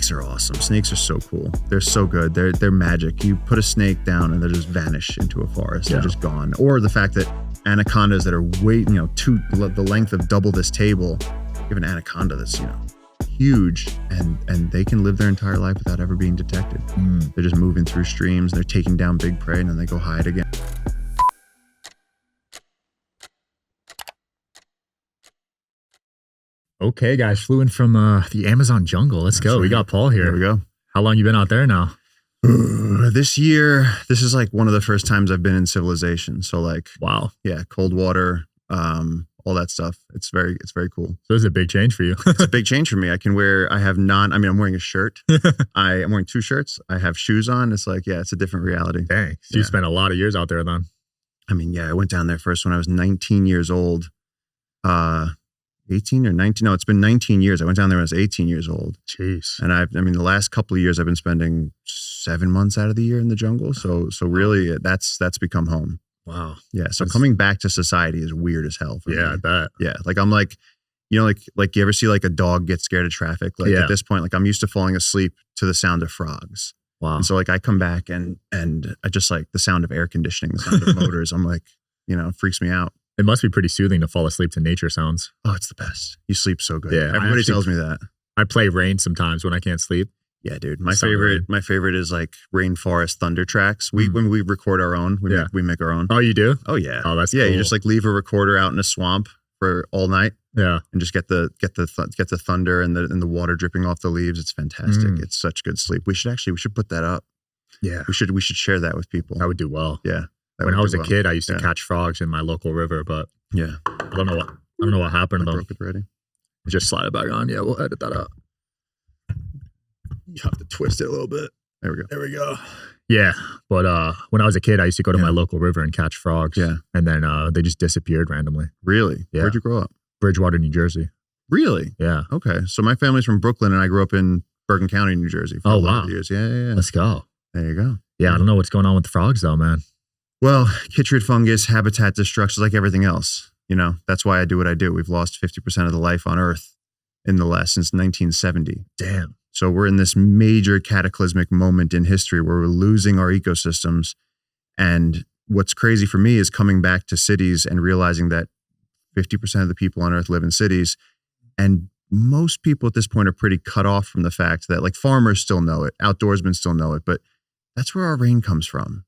Snakes are awesome. Snakes are so cool. They're so good. They're magic. You put a snake down and they just vanish into a forest. They're just gone. Or the fact that anacondas that are way, the length of double this table, you have an anaconda that's, huge, and they can live their entire life without ever being detected. They're just moving through streams, they're taking down big prey, and then they go hide again. Okay, guys, flew in from the Amazon jungle. Let's go. Right. We got Paul here. There we go. How long you been out there now? This year, this is like one of the first times I've been in civilization. So like, wow. Yeah, cold water, all that stuff. It's very cool. So this is a big change for you. It's a big change for me. I'm wearing a shirt. I'm wearing 2 shirts. I have shoes on. It's like, yeah, it's a different reality. Dang. So you spent a lot of years out there then. I mean, yeah, I went down there first when I was 19 years old. 18 or 19. No, it's been 19 years. I went down there when I was 18 years old. Jeez. And the last couple of years I've been spending 7 months out of the year in the jungle. So really that's become home. Wow. Yeah. So coming back to society is weird as hell for me. I bet. Yeah. Like I'm like, like you ever see like a dog get scared of traffic? Like at this point, like I'm used to falling asleep to the sound of frogs. Wow. And so like I come back and I just like the sound of air conditioning, the sound of motors. I'm like, it freaks me out. It must be pretty soothing to fall asleep to nature sounds. Oh, it's the best. You sleep so good. Yeah. Everybody tells me that. I play rain sometimes when I can't sleep. Yeah, dude. My favorite is like Rainforest thunder tracks. When we record our own, we make our own. Oh, you do? Oh yeah. Oh, that's cool. You just like leave a recorder out in a swamp for all night. Yeah. And just get the thunder and the water dripping off the leaves. It's fantastic. It's such good sleep. We should put that up. Yeah. We should share that with people. That would do well. Yeah. When I was a kid, I used to catch frogs in my local river, but yeah, I don't know what happened to them. Broke it already. Just slide it back on. Yeah, we'll edit that out. You have to twist it a little bit. There we go. Yeah, but when I was a kid, I used to go to my local river and catch frogs. Yeah, and then they just disappeared randomly. Really? Yeah. Where'd you grow up? Bridgewater, New Jersey. Really? Yeah. Okay, so my family's from Brooklyn, and I grew up in Bergen County, New Jersey. For a lot of years. Yeah. Let's go. There you go. Yeah, I don't know what's going on with the frogs though, man. Well, chytrid fungus, habitat destruction, like everything else. That's why I do what I do. We've lost 50% of the life on Earth since 1970. Damn. So we're in this major cataclysmic moment in history where we're losing our ecosystems. And what's crazy for me is coming back to cities and realizing that 50% of the people on Earth live in cities. And most people at this point are pretty cut off from the fact that, like, farmers still know it, outdoorsmen still know it, but that's where our rain comes from.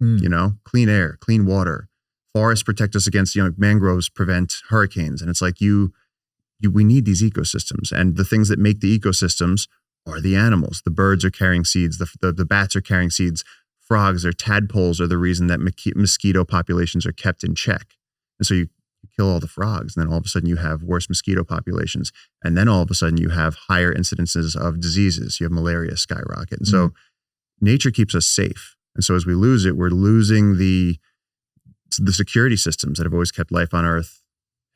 Clean air, clean water. Forests protect us against, mangroves prevent hurricanes. And it's like we need these ecosystems. And the things that make the ecosystems are the animals. The birds are carrying seeds. The bats are carrying seeds. Frogs or tadpoles are the reason that mosquito populations are kept in check. And so you kill all the frogs, and then all of a sudden you have worse mosquito populations. And then all of a sudden you have higher incidences of diseases. You have malaria skyrocket. And so nature keeps us safe. And so as we lose it, we're losing the security systems that have always kept life on Earth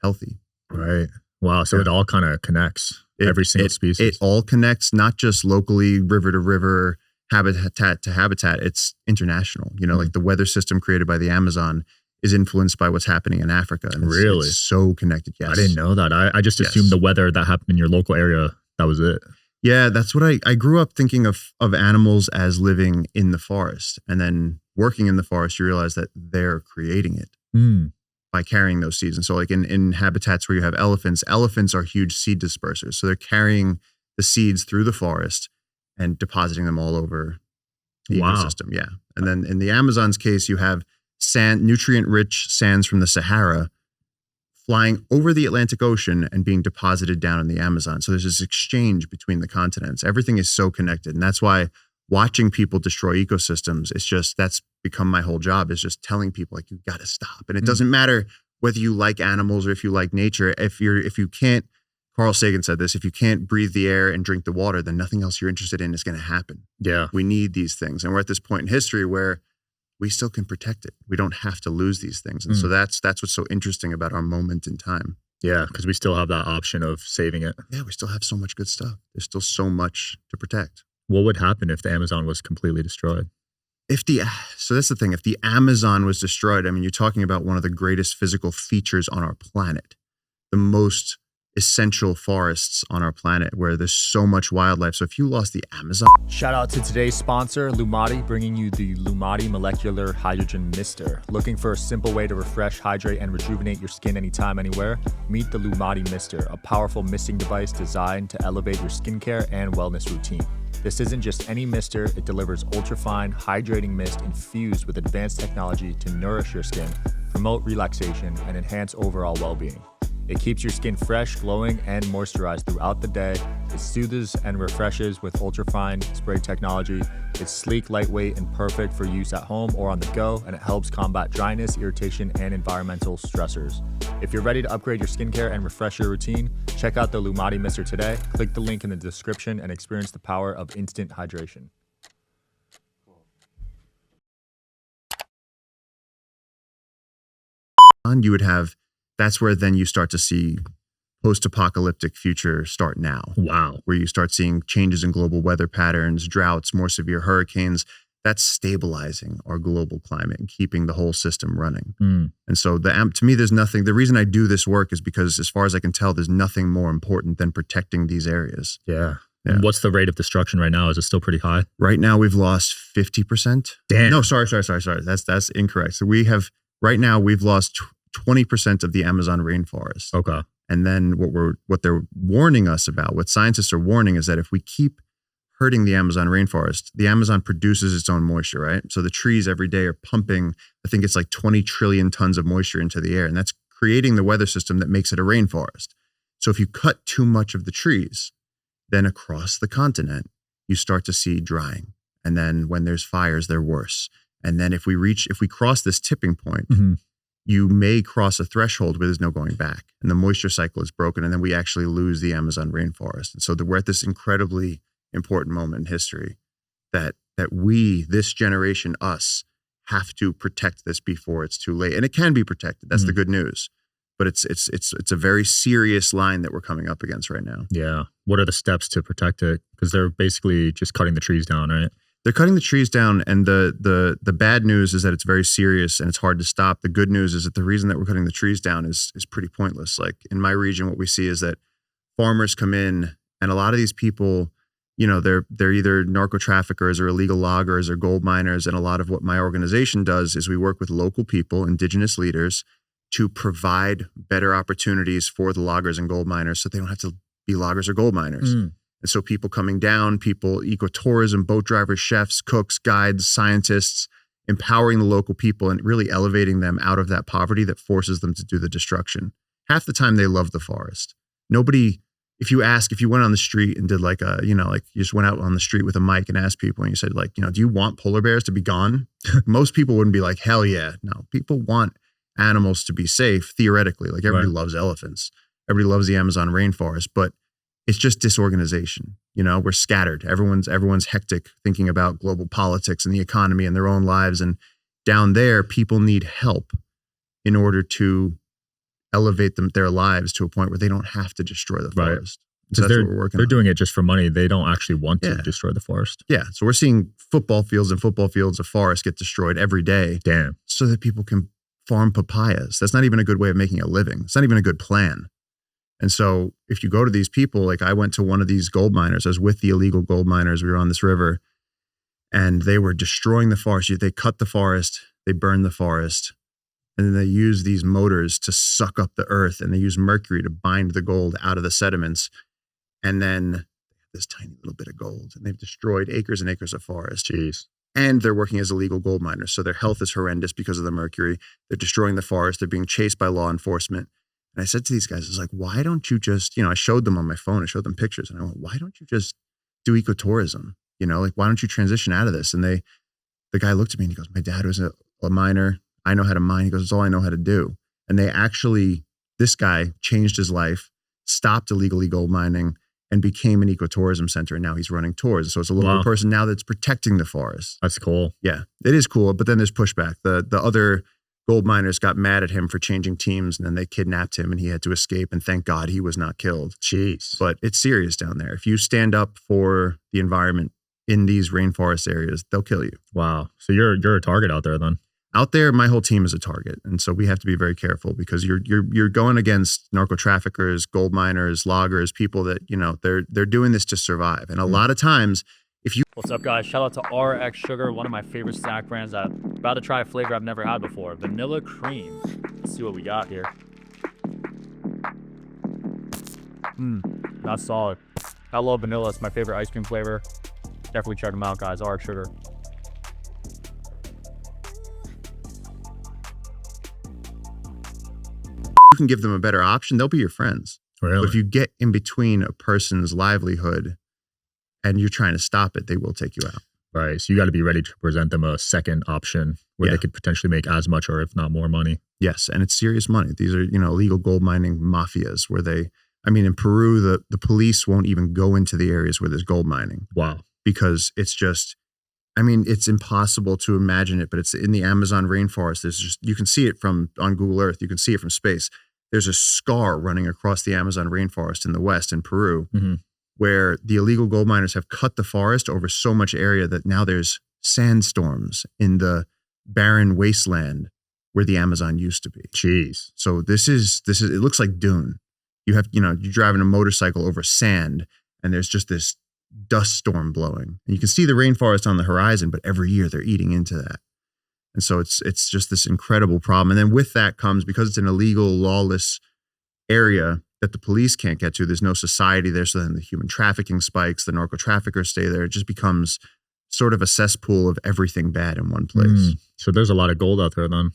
healthy. Right. Wow. So it all kind of connects. Every single species. It all connects, not just locally, river to river, habitat to habitat. It's international. Like the weather system created by the Amazon is influenced by what's happening in Africa. And really? It's so connected. Yes. I didn't know that. I just assumed the weather that happened in your local area, that was it. Yeah, that's what I grew up thinking of animals as living in the forest. And then working in the forest, you realize that they're creating it by carrying those seeds. And so like in habitats where you have elephants are huge seed dispersers. So they're carrying the seeds through the forest and depositing them all over the ecosystem. Yeah. And then in the Amazon's case, you have nutrient-rich sands from the Sahara flying over the Atlantic Ocean and being deposited down in the Amazon. So there's this exchange between the continents. Everything is so connected. And that's why watching people destroy ecosystems, that's become my whole job, is just telling people, like, you got to stop. And it doesn't matter whether you like animals or if you like nature. If you can't, Carl Sagan said this, if you can't breathe the air and drink the water, then nothing else you're interested in is going to happen. Yeah. We need these things. And we're at this point in history where we still can protect it. We don't have to lose these things. And so that's what's so interesting about our moment in time. Yeah, because we still have that option of saving it. Yeah, we still have so much good stuff. There's still so much to protect. What would happen if the Amazon was completely destroyed? So that's the thing. If the Amazon was destroyed, I mean, you're talking about one of the greatest physical features on our planet. The most essential forests on our planet where there's so much wildlife. So if you lost the Amazon. Shout out to today's sponsor, Lumati, bringing you the Lumati Molecular Hydrogen Mister. Looking for a simple way to refresh, hydrate, and rejuvenate your skin anytime, anywhere? Meet the Lumati Mister, a powerful misting device designed to elevate your skincare and wellness routine. This isn't just any mister, it delivers ultrafine, hydrating mist infused with advanced technology to nourish your skin, promote relaxation, and enhance overall well-being. It keeps your skin fresh, glowing, and moisturized throughout the day. It soothes and refreshes with ultrafine spray technology. It's sleek, lightweight, and perfect for use at home or on the go, and it helps combat dryness, irritation, and environmental stressors. If you're ready to upgrade your skincare and refresh your routine, check out the Lumati Mister today. Click the link in the description and experience the power of instant hydration. You would have, that's where then you start to see post-apocalyptic future start now. Wow. Where you start seeing changes in global weather patterns, droughts, more severe hurricanes. That's stabilizing our global climate and keeping the whole system running. And so to me, there's nothing, the reason I do this work is because as far as I can tell, there's nothing more important than protecting these areas. Yeah. And what's the rate of destruction right now? Is it still pretty high? Right now we've lost 50%. Damn. No, sorry. That's incorrect. So right now we've lost 20% of the Amazon rainforest. Okay. And then what they're warning us about, what scientists are warning is that if we keep hurting the Amazon rainforest, the Amazon produces its own moisture, right? So the trees every day are pumping, I think it's like 20 trillion tons of moisture into the air. And that's creating the weather system that makes it a rainforest. So if you cut too much of the trees, then across the continent, you start to see drying. And then when there's fires, they're worse. And then if we cross this tipping point, you may cross a threshold where there's no going back and the moisture cycle is broken. And then we actually lose the Amazon rainforest. And so we're at this incredibly important moment in history that we, this generation, us, have to protect this before it's too late. And it can be protected. That's the good news. But it's a very serious line that we're coming up against right now. Yeah. What are the steps to protect it? Because they're basically just cutting the trees down, right? They're cutting the trees down, and the bad news is that it's very serious and it's hard to stop. The good news is that the reason that we're cutting the trees down is pretty pointless. Like in my region, what we see is that farmers come in, and a lot of these people, you know, they're either narco traffickers or illegal loggers or gold miners. And a lot of what my organization does is we work with local people, indigenous leaders, to provide better opportunities for the loggers and gold miners so they don't have to be loggers or gold miners. And so people coming down, ecotourism, boat drivers, chefs, cooks, guides, scientists, empowering the local people and really elevating them out of that poverty that forces them to do the destruction. Half the time they love the forest. Nobody, if you went on the street and did you just went out on the street with a mic and asked people and you said do you want polar bears to be gone? Most people wouldn't be like, hell yeah. No, people want animals to be safe, theoretically. Like everybody loves elephants. Everybody loves the Amazon rainforest, but it's just disorganization. We're scattered. Everyone's hectic thinking about global politics and the economy and their own lives. And down there, people need help in order to elevate their lives to a point where they don't have to destroy the forest. So that's what we're working on. They're doing it just for money. They don't actually want to destroy the forest. Yeah. So we're seeing football fields of forest get destroyed every day. Damn. So that people can farm papayas. That's not even a good way of making a living. It's not even a good plan. And so if you go to these people, like I went to one of these gold miners, I was with the illegal gold miners. We were on this river and they were destroying the forest. They cut the forest, they burned the forest, and then they use these motors to suck up the earth and they use mercury to bind the gold out of the sediments. And then this tiny little bit of gold, and they've destroyed acres and acres of forest. Jeez. And they're working as illegal gold miners. So their health is horrendous because of the mercury. They're destroying the forest. They're being chased by law enforcement. And I said to these guys, I was like, why don't you just, I showed them on my phone, I showed them pictures and I went, why don't you just do ecotourism? Why don't you transition out of this? And the guy looked at me and he goes, my dad was a miner. I know how to mine. He goes, it's all I know how to do. And this guy changed his life, stopped illegally gold mining and became an ecotourism center. And now he's running tours. So it's a little person now that's protecting the forest. That's cool. Yeah, it is cool. But then there's pushback. The other gold miners got mad at him for changing teams and then they kidnapped him and he had to escape. And thank God he was not killed. Jeez. But it's serious down there. If you stand up for the environment in these rainforest areas, they'll kill you. Wow. So you're a target out there then? out there, my whole team is a target. And so we have to be very careful because you're going against narco traffickers, gold miners, loggers, people that, you know, they're doing this to survive. And a lot of times, if you... What's up, guys? Shout out to RXSUGAR, one of my favorite snack brands. I'm about to try a flavor I've never had before, vanilla cream. Let's see what we got here. That's solid. I love vanilla. It's my favorite ice cream flavor. Definitely check them out, guys. RXSUGAR. you can give them a better option, they'll be your friends. Really? But if you get in between a person's livelihood and you're trying to stop it, they will take you out. Right. So you got to be ready to present them a second option where they could potentially make as much or if not more money. Yes. And it's serious money. These are, you know, illegal gold mining mafias where they, I mean, in Peru, the police won't even go into the areas where there's gold mining. Wow. Because it's just, I mean, it's impossible to imagine it, but it's in the Amazon rainforest. There's just, you can see it from on Google Earth. You can see it from space. There's a scar running across the Amazon rainforest in the West in Peru, where the illegal gold miners have cut the forest over so much area that now there's sandstorms in the barren wasteland where the Amazon used to be. Jeez. So this is, it looks like Dune. You have, you know, you're driving a motorcycle over sand and there's just this dust storm blowing. And you can see the rainforest on the horizon, but every year they're eating into that. And so it's just this incredible problem. And then with that comes, because it's an illegal, lawless area that the police can't get to, there's no society there. So then the human trafficking spikes, the narco traffickers stay there. It just becomes sort of a cesspool of everything bad in one place. So there's a lot of gold out there then.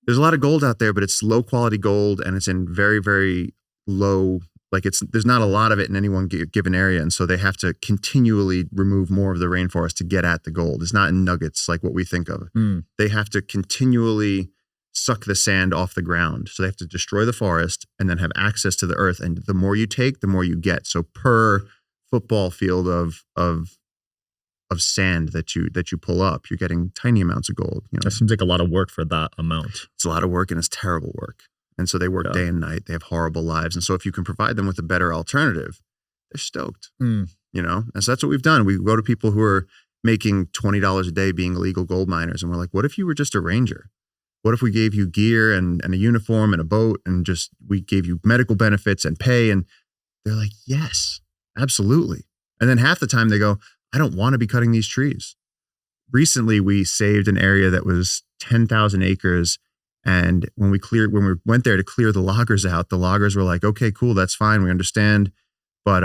There's a lot of gold out there, but it's low quality gold and it's in very, very low, like there's not a lot of it in any one given area. And so they have to continually remove more of the rainforest to get at the gold. It's not in nuggets like what we think of. They have to continually suck the sand off the ground. So they have to destroy the forest and then have access to the earth. And the more you take, the more you get. So per football field of sand that you pull up, you're getting tiny amounts of gold. You know? That seems like a lot of work for that amount. It's a lot of work and it's terrible work. And so they work day and night. They have horrible lives. And so if you can provide them with a better alternative, they're stoked, you know? And so that's what we've done. We go to people who are making $20 a day being illegal gold miners. And we're like, what if you were just a ranger? What if we gave you gear and a uniform and a boat and just, we gave you medical benefits and pay? And they're like, yes, absolutely. And then half the time they go, I don't want to be cutting these trees. Recently, we saved an area that was 10,000 acres. And when we went there to clear the loggers out, the loggers were like, okay, cool, that's fine. We understand. But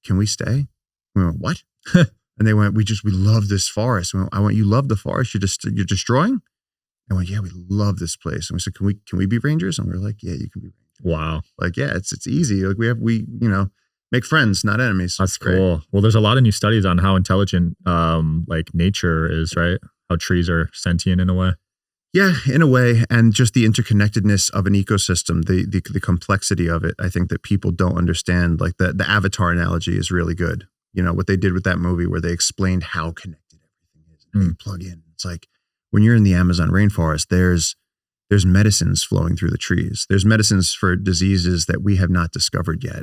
can we stay? We went, what? And they went, we love this forest. I went, you love the forest you're destroying? I went, yeah, we love this place. And we said, can we be rangers? And we were like, yeah, you can be rangers. Wow. Like, yeah, it's easy. Like we make friends, not enemies. That's cool. Well, there's a lot of new studies on how intelligent like nature is, right? How trees are sentient in a way. Yeah, in a way, and just the interconnectedness of an ecosystem, the complexity of it. I think that people don't understand. Like the Avatar analogy is really good. You know, what they did with that movie where they explained how connected everything is. And you plug in. It's like when you're in the Amazon rainforest, there's medicines flowing through the trees. There's medicines for diseases that we have not discovered yet.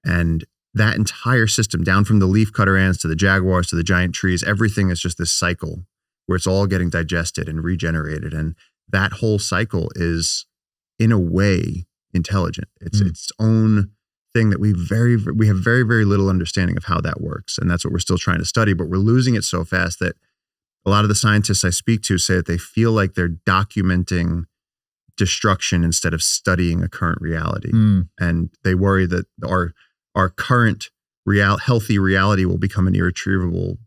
And that entire system, down from the leaf cutter ants to the jaguars to the giant trees, everything is just this cycle where it's all getting digested and regenerated. And that whole cycle is, in a way, intelligent. It's its own thing that we have very, very little understanding of how that works. And that's what we're still trying to study, but we're losing it so fast that a lot of the scientists I speak to say that they feel like they're documenting destruction instead of studying a current reality. And they worry that our current healthy reality will become an irretrievable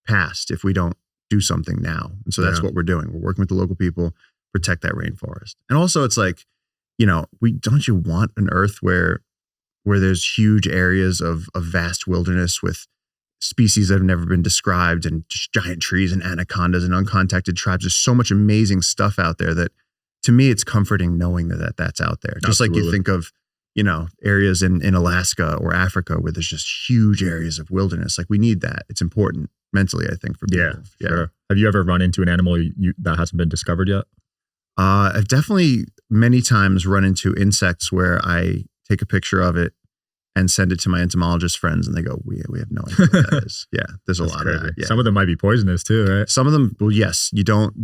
past if we don't do something now. And so that's what we're doing. We're working with the local people, protect that rainforest. And also it's like, you know, don't you want an earth where there's huge areas of vast wilderness with species that have never been described and just giant trees and anacondas and uncontacted tribes. There's so much amazing stuff out there that to me, it's comforting knowing that that's out there. Just like you think of, you know, areas in Alaska or Africa where there's just huge areas of wilderness. Like we need that. It's important mentally, I think, for people. Yeah. Sure. Have you ever run into an animal that hasn't been discovered yet? I've definitely many times run into insects where I take a picture of it and send it to my entomologist friends, and they go, we have no idea what that is. Yeah, there's a lot of that. Yeah. Some of them might be poisonous too, right? Some of them, well, yes, you don't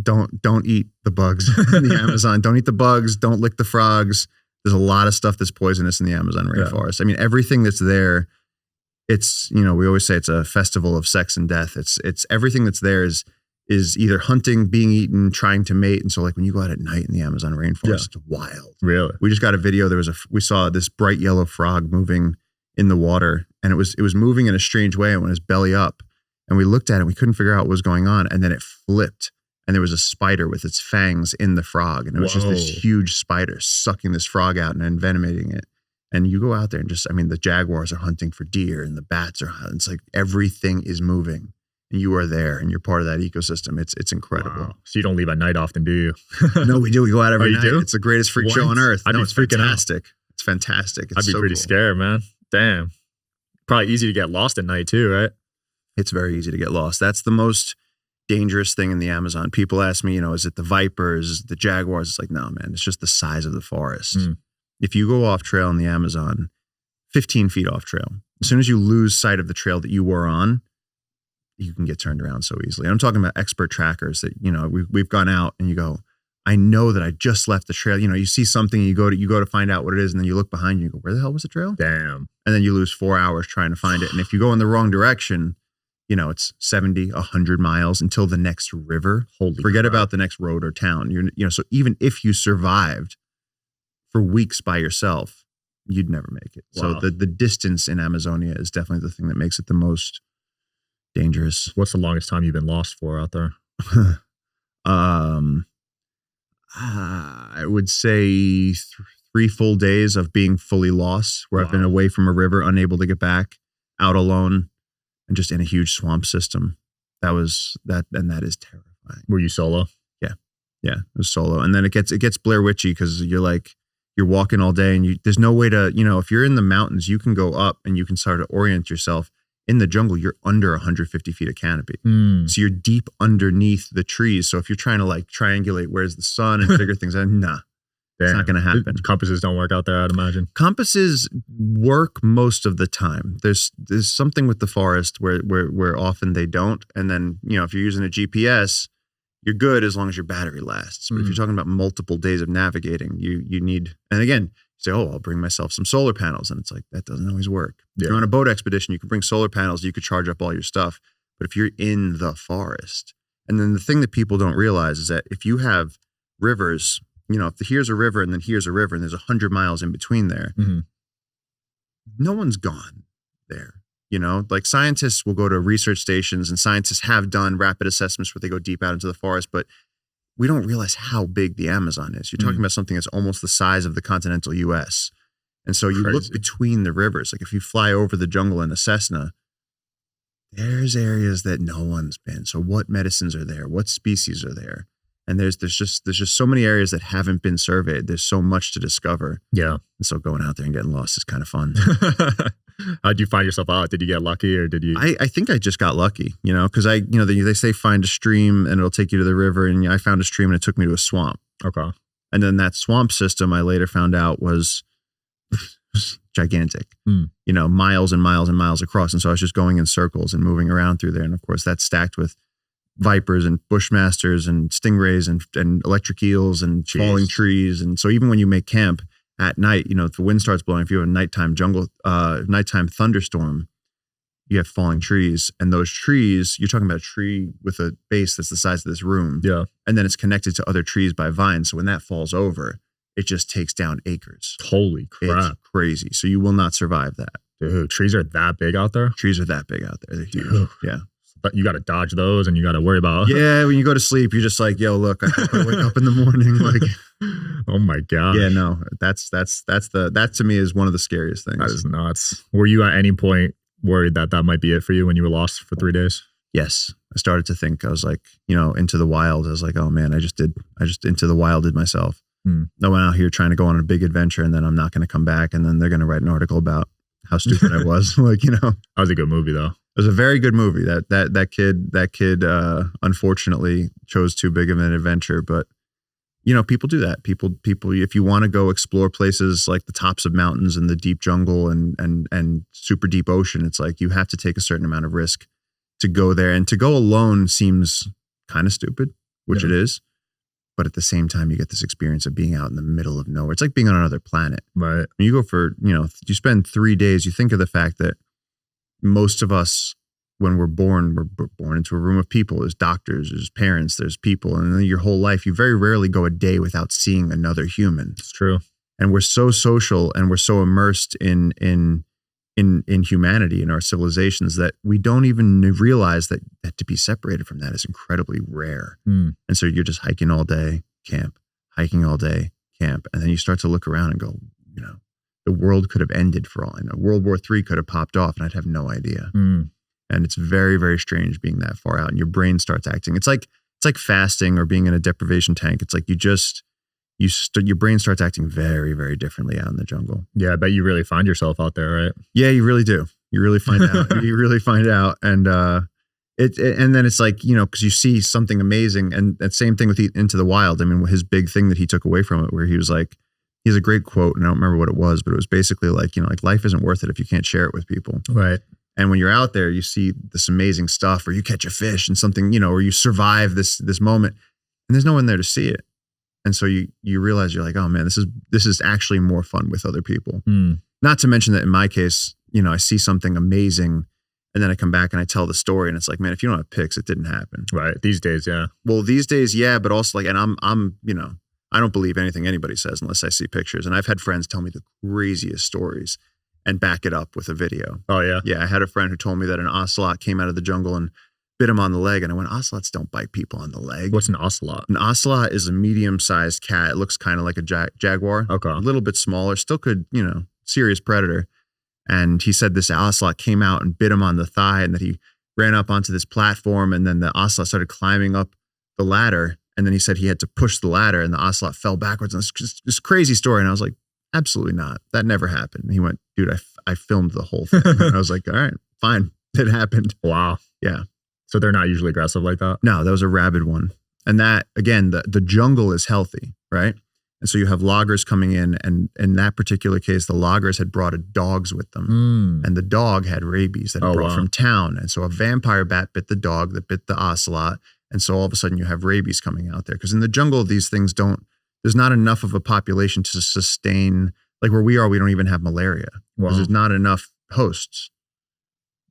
eat the bugs in the Amazon. Don't eat the bugs. Don't lick the frogs. There's a lot of stuff that's poisonous in the Amazon rainforest. I mean, everything that's there, it's, we always say it's a festival of sex and death. It's everything that's there is either hunting, being eaten, trying to mate. And so like when you go out at night in the Amazon rainforest, it's wild. Really? We just got a video. We saw this bright yellow frog moving in the water, and it was moving in a strange way. And went his belly up, and we looked at it, we couldn't figure out what was going on. And then it flipped, and there was a spider with its fangs in the frog. And it was just this huge spider sucking this frog out and envenomating it. And you go out there and the jaguars are hunting for deer, and the bats are, it's like everything is moving. And you are there, and you're part of that ecosystem. It's incredible. Wow. So you don't leave at night often, do you? No, we do. We go out every night. Do? It's the greatest freak show on earth. It's fantastic. It's fantastic. I'd be pretty scared, man. Damn. Probably easy to get lost at night too, right? It's very easy to get lost. That's the most dangerous thing in the Amazon. People ask me, is it the vipers, is it the jaguars? It's like, no, man, it's just the size of the forest. If you go off trail in the Amazon, 15 feet off trail, as soon as you lose sight of the trail that you were on, you can get turned around so easily. And I'm talking about expert trackers that, we've gone out and you go, I know that I just left the trail. You see something and you go to find out what it is, and then you look behind you and you go, where the hell was the trail? Damn. And then you lose 4 hours trying to find it. And if you go in the wrong direction, it's 70, 100 miles until the next river. Forget about the next road or town. So even if you survived for weeks by yourself, you'd never make it. Wow. So the distance in Amazonia is definitely the thing that makes it the most dangerous. What's the longest time you've been lost for out there? I would say 3 full days of being fully lost, where I've been away from a river, unable to get back, out alone, and just in a huge swamp system. That is terrifying. Were you solo? Yeah, it was solo. And then it gets Blair Witchy, because you're walking all day, and there's no way to, if you're in the mountains, you can go up and you can start to orient yourself. In the jungle, you're under 150 feet of canopy. So you're deep underneath the trees. So if you're trying to triangulate where's the sun and figure things out, nah, it's not going to happen. Compasses don't work out there, I'd imagine. Compasses work most of the time. There's something with the forest where often they don't. And then, if you're using a GPS, you're good as long as your battery lasts. But if you're talking about multiple days of navigating, you need, and again, say, I'll bring myself some solar panels. And it's like, that doesn't always work. If you're on a boat expedition, you can bring solar panels, you could charge up all your stuff. But if you're in the forest, and then the thing that people don't realize is that if you have rivers, if here's a river and then here's a river and there's 100 miles in between there, no one's gone there. Like scientists will go to research stations, and scientists have done rapid assessments where they go deep out into the forest, but we don't realize how big the Amazon is. You're talking about something that's almost the size of the continental US. And so you look between the rivers. Like if you fly over the jungle in a Cessna, there's areas that no one's been. So what medicines are there? What species are there? And there's just so many areas that haven't been surveyed. There's so much to discover. Yeah. And so going out there and getting lost is kind of fun. How'd you find yourself out? Did you get lucky, or did you? I think I just got lucky, because they say find a stream and it'll take you to the river, and I found a stream and it took me to a swamp. Okay. And then that swamp system I later found out was gigantic, miles and miles and miles across. And so I was just going in circles and moving around through there. And of course that's stacked with vipers and bushmasters and stingrays and electric eels and falling trees. And so even when you make camp at night, if the wind starts blowing, if you have a nighttime thunderstorm, you have falling trees. And those trees, you're talking about a tree with a base that's the size of this room. Yeah. And then it's connected to other trees by vines. So when that falls over, it just takes down acres. Holy crap. It's crazy. So you will not survive that. Dude, trees are that big out there? Trees are that big out there. They're huge. Dude. Yeah. But you got to dodge those, and you got to worry about. Yeah, when you go to sleep, you're just like, yo, look, I wake up in the morning, like, oh my god. Yeah, no, that to me is one of the scariest things. That is nuts. Were you at any point worried that might be it for you when you were lost for 3 days? Yes, I started to think. I was like, into the wild. I was like, oh man, I just into the wilded myself. I went out here trying to go on a big adventure, and then I'm not going to come back, and then they're going to write an article about how stupid I was. That was a good movie though. It was a very good movie. That kid unfortunately chose too big of an adventure, but People do that. People, if you want to go explore places like the tops of mountains and the deep jungle and super deep ocean, it's like you have to take a certain amount of risk to go there. And to go alone seems kind of stupid, which it is. But at the same time, you get this experience of being out in the middle of nowhere. It's like being on another planet. Right. When you go for, you spend 3 days, you think of the fact that most of us, when we're born into a room of people. There's doctors, there's parents, there's people. And then your whole life, you very rarely go a day without seeing another human. It's true. And we're so social and we're so immersed in humanity, in our civilizations, that we don't even realize that to be separated from that is incredibly rare. And so you're just hiking all day, camp, hiking all day, camp. And then you start to look around and go, the world could have ended for all I know. World War III could have popped off and I'd have no idea. And it's very, very strange being that far out and your brain starts acting. It's like fasting or being in a deprivation tank. It's like your brain starts acting very, very differently out in the jungle. Yeah, I bet you really find yourself out there, right? Yeah, you really do. You really find out. You really find out. And and then it's like, because you see something amazing. And that same thing with Into the Wild. I mean, his big thing that he took away from it, where he was like, he has a great quote, and I don't remember what it was, but it was basically like, like life isn't worth it if you can't share it with people. Right. And when you're out there, you see this amazing stuff, or you catch a fish and something, or you survive this moment, and there's no one there to see it. And so you realize, you're like, oh man, this is actually more fun with other people. Not to mention that in my case, I see something amazing, and then I come back and I tell the story, and it's like, man, if you don't have pics, it didn't happen. Right. These days, yeah. Well, these days, yeah, but also like, and I'm I don't believe anything anybody says unless I see pictures. And I've had friends tell me the craziest stories and back it up with a video. Oh, yeah? Yeah, I had a friend who told me that an ocelot came out of the jungle and bit him on the leg. And I went, ocelots don't bite people on the leg. What's an ocelot? An ocelot is a medium-sized cat. It looks kind of like a jaguar. Okay. A little bit smaller. Still could, serious predator. And he said this ocelot came out and bit him on the thigh, and that he ran up onto this platform, and then the ocelot started climbing up the ladder. And then he said he had to push the ladder, and the ocelot fell backwards. And this crazy story. And I was like, absolutely not. That never happened. And he went, dude, I filmed the whole thing. And I was like, all right, fine. It happened. Wow. Yeah. So they're not usually aggressive like that? No, that was a rabid one. And that, again, the jungle is healthy, right? And so you have loggers coming in, and in that particular case, the loggers had brought dogs with them. And the dog had rabies that it brought from town. And so a vampire bat bit the dog that bit the ocelot. And so all of a sudden you have rabies coming out there. Because in the jungle, these things there's not enough of a population to sustain, like where we are, we don't even have malaria. Wow. There's not enough hosts.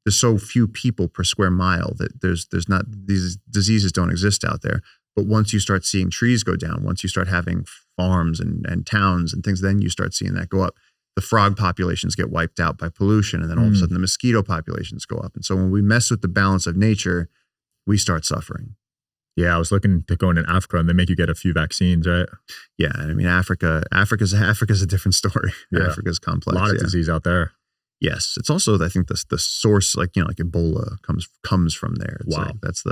There's so few people per square mile that there's not, these diseases don't exist out there. But once you start seeing trees go down, once you start having farms and towns and things, then you start seeing that go up. The frog populations get wiped out by pollution, and then all of a sudden the mosquito populations go up. And so when we mess with the balance of nature, we start suffering. Yeah, I was looking to go into Africa, and they make you get a few vaccines, right? Yeah, I mean, Africa's a different story. Yeah. Africa's complex. A lot of disease out there. Yes, it's also, I think the source, like like Ebola comes from there. It's like, that's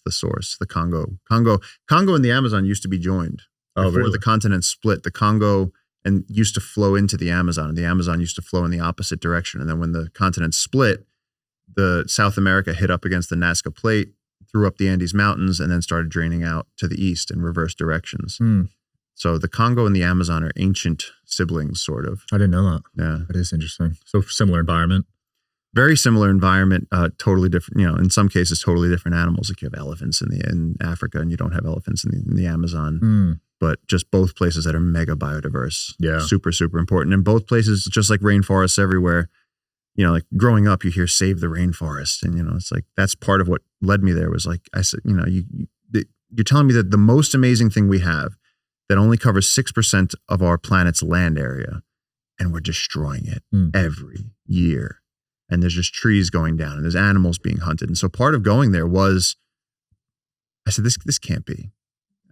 the source. The Congo and the Amazon used to be joined. Before the continents split, the Congo and used to flow into the Amazon, and the Amazon used to flow in the opposite direction. And then when the continents split, the South America hit up against the Nazca Plate, threw up the Andes Mountains, and then started draining out to the east in reverse directions. So the Congo and the Amazon are ancient siblings, sort of. I didn't know that. Yeah. That is interesting. So similar environment. Very similar environment, totally different, in some cases, totally different animals. Like you have elephants in Africa, and you don't have elephants in the Amazon. But just both places that are mega biodiverse. Yeah. Super, super important. And both places, just like rainforests everywhere, like growing up, you hear save the rainforest. And, it's like, that's part of what led me there was like, I said, you're telling me that the most amazing thing we have that only covers 6% of our planet's land area, and we're destroying it every year. And there's just trees going down, and there's animals being hunted. And so part of going there was, I said, this can't be.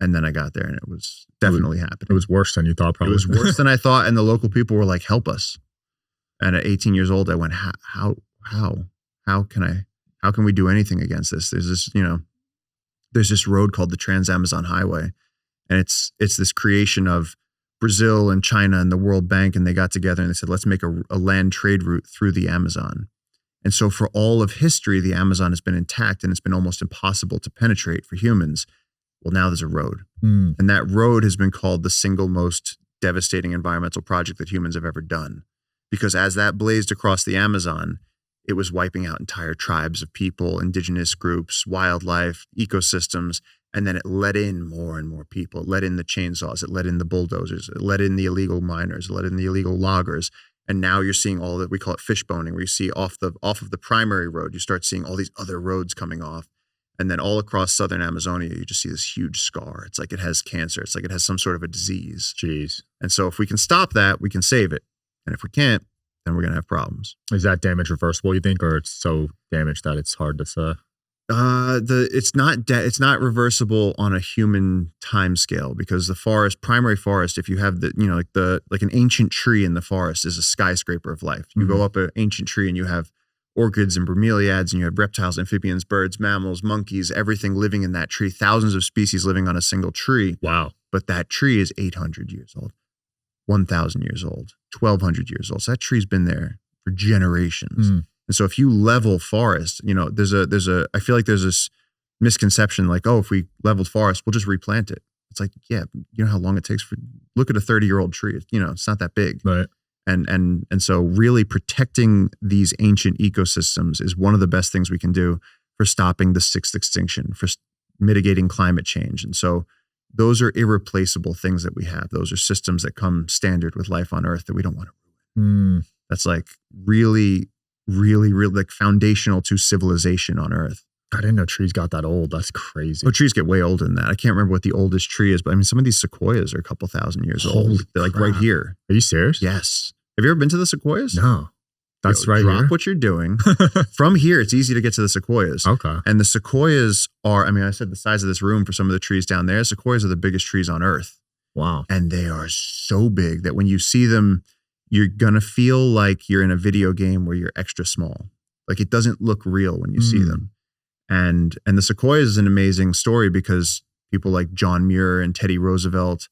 And then I got there, and it was definitely happening. It was worse than you thought, probably. It was worse than I thought. And the local people were like, help us. And at 18 years old, I went, how can we do anything against this? There's this road called the Trans-Amazon Highway. And it's this creation of Brazil and China and the World Bank. And they got together and they said, let's make a land trade route through the Amazon. And so for all of history, the Amazon has been intact, and it's been almost impossible to penetrate for humans. Well, now there's a road. Mm. And that road has been called the single most devastating environmental project that humans have ever done. Because as that blazed across the Amazon, it was wiping out entire tribes of people, indigenous groups, wildlife, ecosystems. And then it let in more and more people. It let in the chainsaws. It let in the bulldozers. It let in the illegal miners. It let in the illegal loggers. And now you're seeing all that, we call it fish boning, where you see off of the primary road, you start seeing all these other roads coming off. And then all across southern Amazonia, you just see this huge scar. It's like it has cancer. It's like it has some sort of a disease. Jeez. And so if we can stop that, we can save it. And if we can't, then we're going to have problems. Is that damage reversible, you think, or it's so damaged that it's hard to say? It's not reversible on a human time scale, because the primary forest, if you have like an ancient tree in the forest is a skyscraper of life. You go up an ancient tree and you have orchids and bromeliads, and you have reptiles, amphibians, birds, mammals, monkeys, everything living in that tree, thousands of species living on a single tree. Wow. But that tree is 800 years old, 1,000 years old, 1,200 years old. So that tree's been there for generations. And so if you level forest, I feel like there's this misconception like, oh, if we leveled forest, we'll just replant it. It's like, yeah, you know how long it takes look at a 30-year-old tree. It's not that big. Right. And so really protecting these ancient ecosystems is one of the best things we can do for stopping the sixth extinction, for mitigating climate change. And so those are irreplaceable things that we have. Those are systems that come standard with life on Earth that we don't want to ruin. That's like really, really, really like foundational to civilization on Earth. I didn't know trees got that old. That's crazy. Oh, trees get way older than that. I can't remember what the oldest tree is, but I mean, some of these sequoias are a couple thousand years old. They're like right here. Are you serious? Yes. Have you ever been to the sequoias? No. That's right Drop here. what you're doing. From here, it's easy to get to the sequoias. Okay. And the sequoias are, I said the size of this room for some of the trees down there. Sequoias are the biggest trees on Earth. Wow. And they are so big that when you see them, you're going to feel like you're in a video game where you're extra small. Like it doesn't look real when you see them. And the sequoias is an amazing story because people like John Muir and Teddy Roosevelt,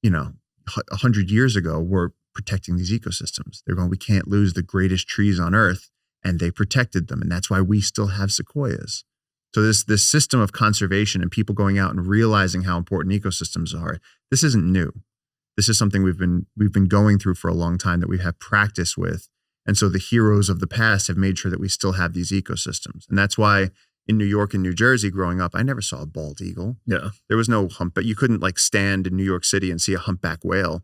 100 years ago were protecting these ecosystems. They're going, we can't lose the greatest trees on Earth, and they protected them. And that's why we still have sequoias. So this system of conservation and people going out and realizing how important ecosystems are, this isn't new. This is something we've been going through for a long time that we have practice with. And so the heroes of the past have made sure that we still have these ecosystems. And that's why in New York and New Jersey growing up, I never saw a bald eagle. Yeah. There was no humpback. You couldn't like stand in New York City and see a humpback whale.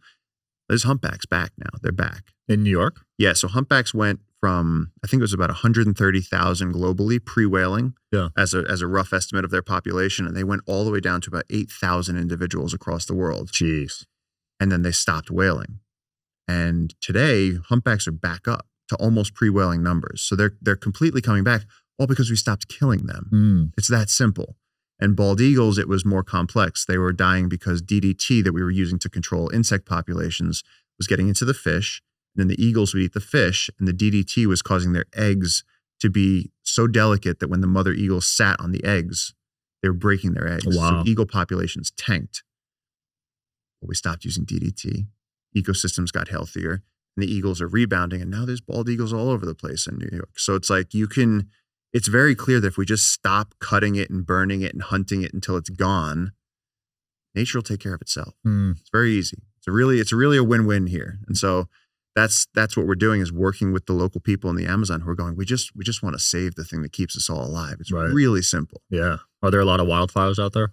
There's humpbacks back now. They're back. In New York? Yeah. So humpbacks went from, I think it was about 130,000 globally pre-whaling as a rough estimate of their population. And they went all the way down to about 8,000 individuals across the world. Jeez. And then they stopped whaling. And today humpbacks are back up to almost pre-whaling numbers. So they're completely coming back, all because we stopped killing them. It's that simple. And bald eagles, it was more complex. They were dying because DDT that we were using to control insect populations was getting into the fish. And then the eagles would eat the fish, and the DDT was causing their eggs to be so delicate that when the mother eagles sat on the eggs, they were breaking their eggs. Wow. So eagle populations tanked. But we stopped using DDT. Ecosystems got healthier. And the eagles are rebounding, and now there's bald eagles all over the place in New York. So it's like it's very clear that if we just stop cutting it and burning it and hunting it until it's gone, nature will take care of itself. It's very easy. It's really a win-win here. And so that's what we're doing, is working with the local people in the Amazon who are going, we just want to save the thing that keeps us all alive. It's really simple. Yeah. Are there a lot of wildfires out there?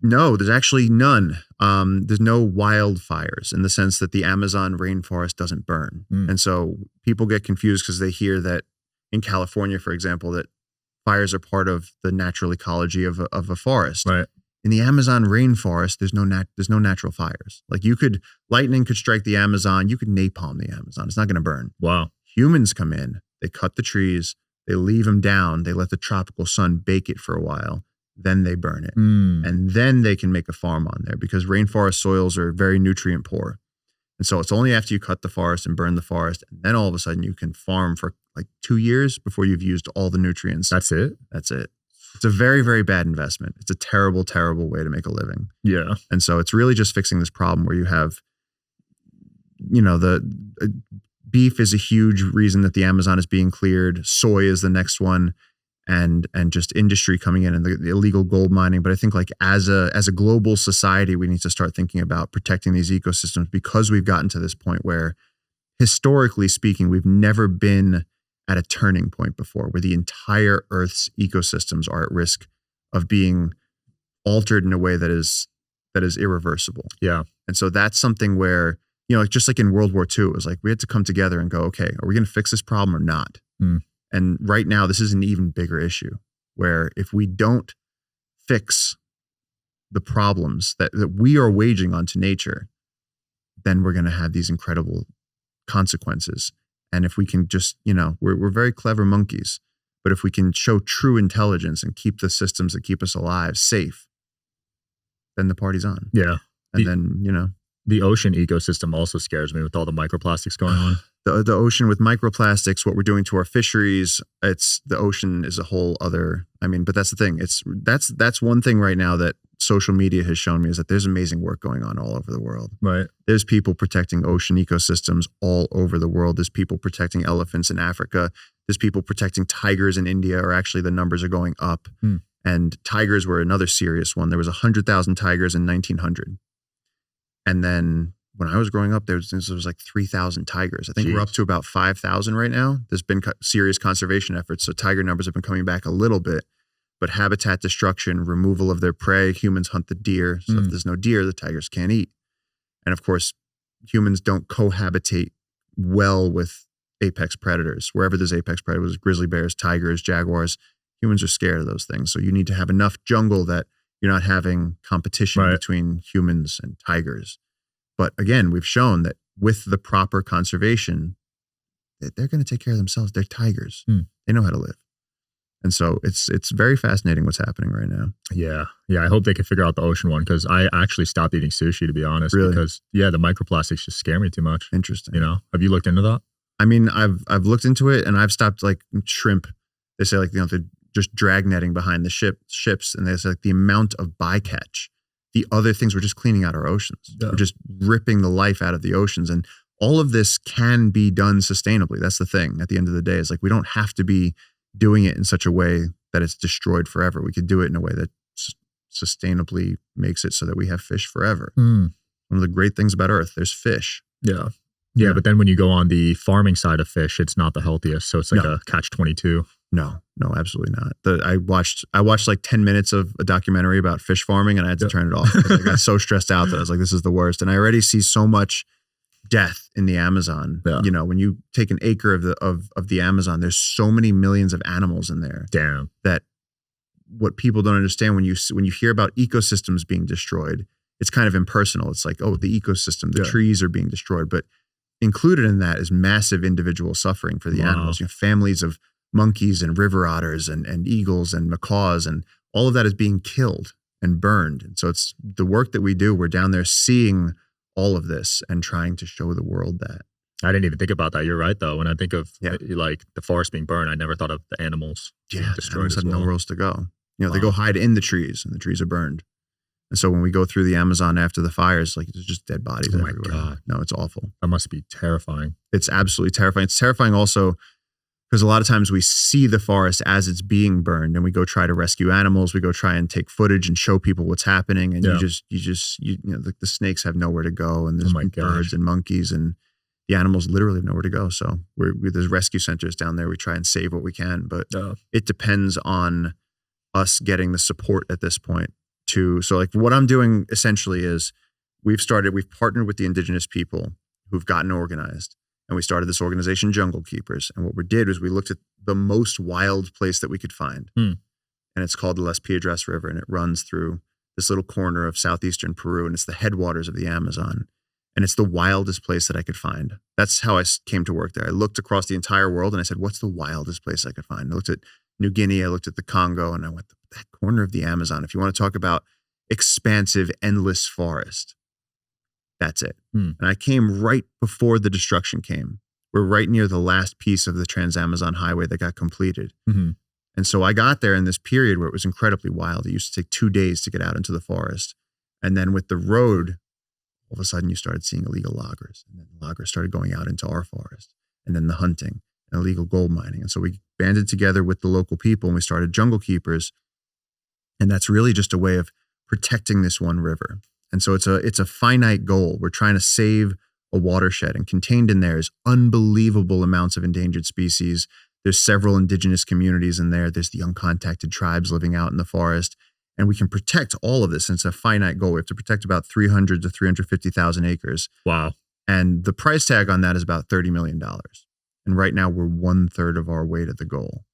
No, there's actually none. There's no wildfires in the sense that the Amazon rainforest doesn't burn. And so people get confused because they hear that in California, for example, that fires are part of the natural ecology of a forest. Right. In the Amazon rainforest, there's no natural fires. Like lightning could strike the Amazon, you could napalm the Amazon. It's not going to burn. Wow. Humans come in, they cut the trees, they leave them down, they let the tropical sun bake it for a while. Then they burn it. And then they can make a farm on there because rainforest soils are very nutrient poor. And so it's only after you cut the forest and burn the forest, and then all of a sudden you can farm for like 2 years before you've used all the nutrients. That's it? That's it. It's a very, very bad investment. It's a terrible, terrible way to make a living. Yeah. And so it's really just fixing this problem where you have, beef is a huge reason that the Amazon is being cleared. Soy is the next one. and just industry coming in and the illegal gold mining. But I think like as a global society, we need to start thinking about protecting these ecosystems, because we've gotten to this point where, historically speaking, we've never been at a turning point before where the entire Earth's ecosystems are at risk of being altered in a way that is irreversible. Yeah. And so that's something where, like just like in World War II, it was like we had to come together and go, okay, are we going to fix this problem or not? And right now, this is an even bigger issue where if we don't fix the problems that we are waging onto nature, then we're going to have these incredible consequences. And if we can just, we're very clever monkeys, but if we can show true intelligence and keep the systems that keep us alive safe, then the party's on. Yeah. And the ocean ecosystem also scares me with all the microplastics going on. The ocean with microplastics, what we're doing to our fisheries, the ocean is a whole other, but that's the thing. That's one thing right now that social media has shown me, is that there's amazing work going on all over the world. Right. There's people protecting ocean ecosystems all over the world. There's people protecting elephants in Africa. There's people protecting tigers in India, or actually the numbers are going up. And tigers were another serious one. There was 100,000 tigers in 1900. And then when I was growing up, there was like 3,000 tigers. I think we're up to about 5,000 right now. There's been serious conservation efforts. So tiger numbers have been coming back a little bit, but habitat destruction, removal of their prey, humans hunt the deer. So if there's no deer, the tigers can't eat. And of course, humans don't cohabitate well with apex predators. Wherever there's apex predators, grizzly bears, tigers, jaguars, humans are scared of those things. So you need to have enough jungle that you're not having competition between humans and tigers. But again, we've shown that with the proper conservation, they're going to take care of themselves. They're tigers. They know how to live. And so it's very fascinating what's happening right now. Yeah. Yeah. I hope they can figure out the ocean one, because I actually stopped eating sushi, to be honest. Really? Because the microplastics just scare me too much. Interesting. Have you looked into that? I've looked into it, and I've stopped like shrimp. They say like, they're just drag netting behind the ships. And there's like the amount of bycatch. The other things, we're just cleaning out our oceans. Yeah. We're just ripping the life out of the oceans. And all of this can be done sustainably. That's the thing at the end of the day, is like, we don't have to be doing it in such a way that it's destroyed forever. We could do it in a way that sustainably makes it so that we have fish forever. One of the great things about Earth, there's fish. Yeah. Yeah. But then when you go on the farming side of fish, it's not the healthiest. So it's like a catch-22. No, absolutely not. I watched like 10 minutes of a documentary about fish farming, and I had to turn it off because I got so stressed out that I was like, this is the worst. And I already see so much death in the Amazon. Yeah. When you take an acre of the Amazon, there's so many millions of animals in there. Damn. That what people don't understand, when you hear about ecosystems being destroyed, it's kind of impersonal. It's like, oh, the ecosystem, the trees are being destroyed. But included in that is massive individual suffering for the animals. Families of monkeys and river otters and eagles and macaws, and all of that is being killed and burned. And so it's the work that we do. We're down there seeing all of this and trying to show the world that. I didn't even think about that. You're right, though. When I think of like the forest being burned, I never thought of the animals being destroyed. Animals have nowhere else to go. They go hide in the trees, and the trees are burned. And so when we go through the Amazon after the fires, like, there's just dead bodies everywhere. Oh my God. No, it's awful. That must be terrifying. It's absolutely terrifying. It's terrifying also because a lot of times we see the forest as it's being burned, and we go try to rescue animals. We go try and take footage and show people what's happening. And the snakes have nowhere to go, and there's birds and monkeys, and the animals literally have nowhere to go. So there's rescue centers down there. We try and save what we can, but it depends on us getting the support at this point. So like what I'm doing essentially is we've partnered with the indigenous people who've gotten organized, and we started this organization, Jungle Keepers. And what we did was we looked at the most wild place that we could find. And it's called the Las Piedras River, and it runs through this little corner of southeastern Peru, and it's the headwaters of the Amazon. And it's the wildest place that I could find. That's how I came to work there. I looked across the entire world and I said, what's the wildest place I could find? I looked at New Guinea, I looked at the Congo, and I went, that corner of the Amazon, if you want to talk about expansive, endless forest, that's it. And I came right before the destruction came. We're right near the last piece of the Trans-Amazon Highway that got completed. And so I got there in this period where it was incredibly wild. It used to take 2 days to get out into the forest. And then with the road, all of a sudden you started seeing illegal loggers. And then the loggers started going out into our forest. And then the hunting. and illegal gold mining. And so we banded together with the local people and we started Jungle Keepers. And that's really just a way of protecting this one river. And so it's a finite goal. We're trying to save a watershed, and contained in there is unbelievable amounts of endangered species. There's several indigenous communities in there. There's the uncontacted tribes living out in the forest. And we can protect all of this. And it's a finite goal. We have to protect about 300 to 350,000 acres. Wow. And the price tag on that is about $30 million. And right now we're 1/3 of our way to the goal.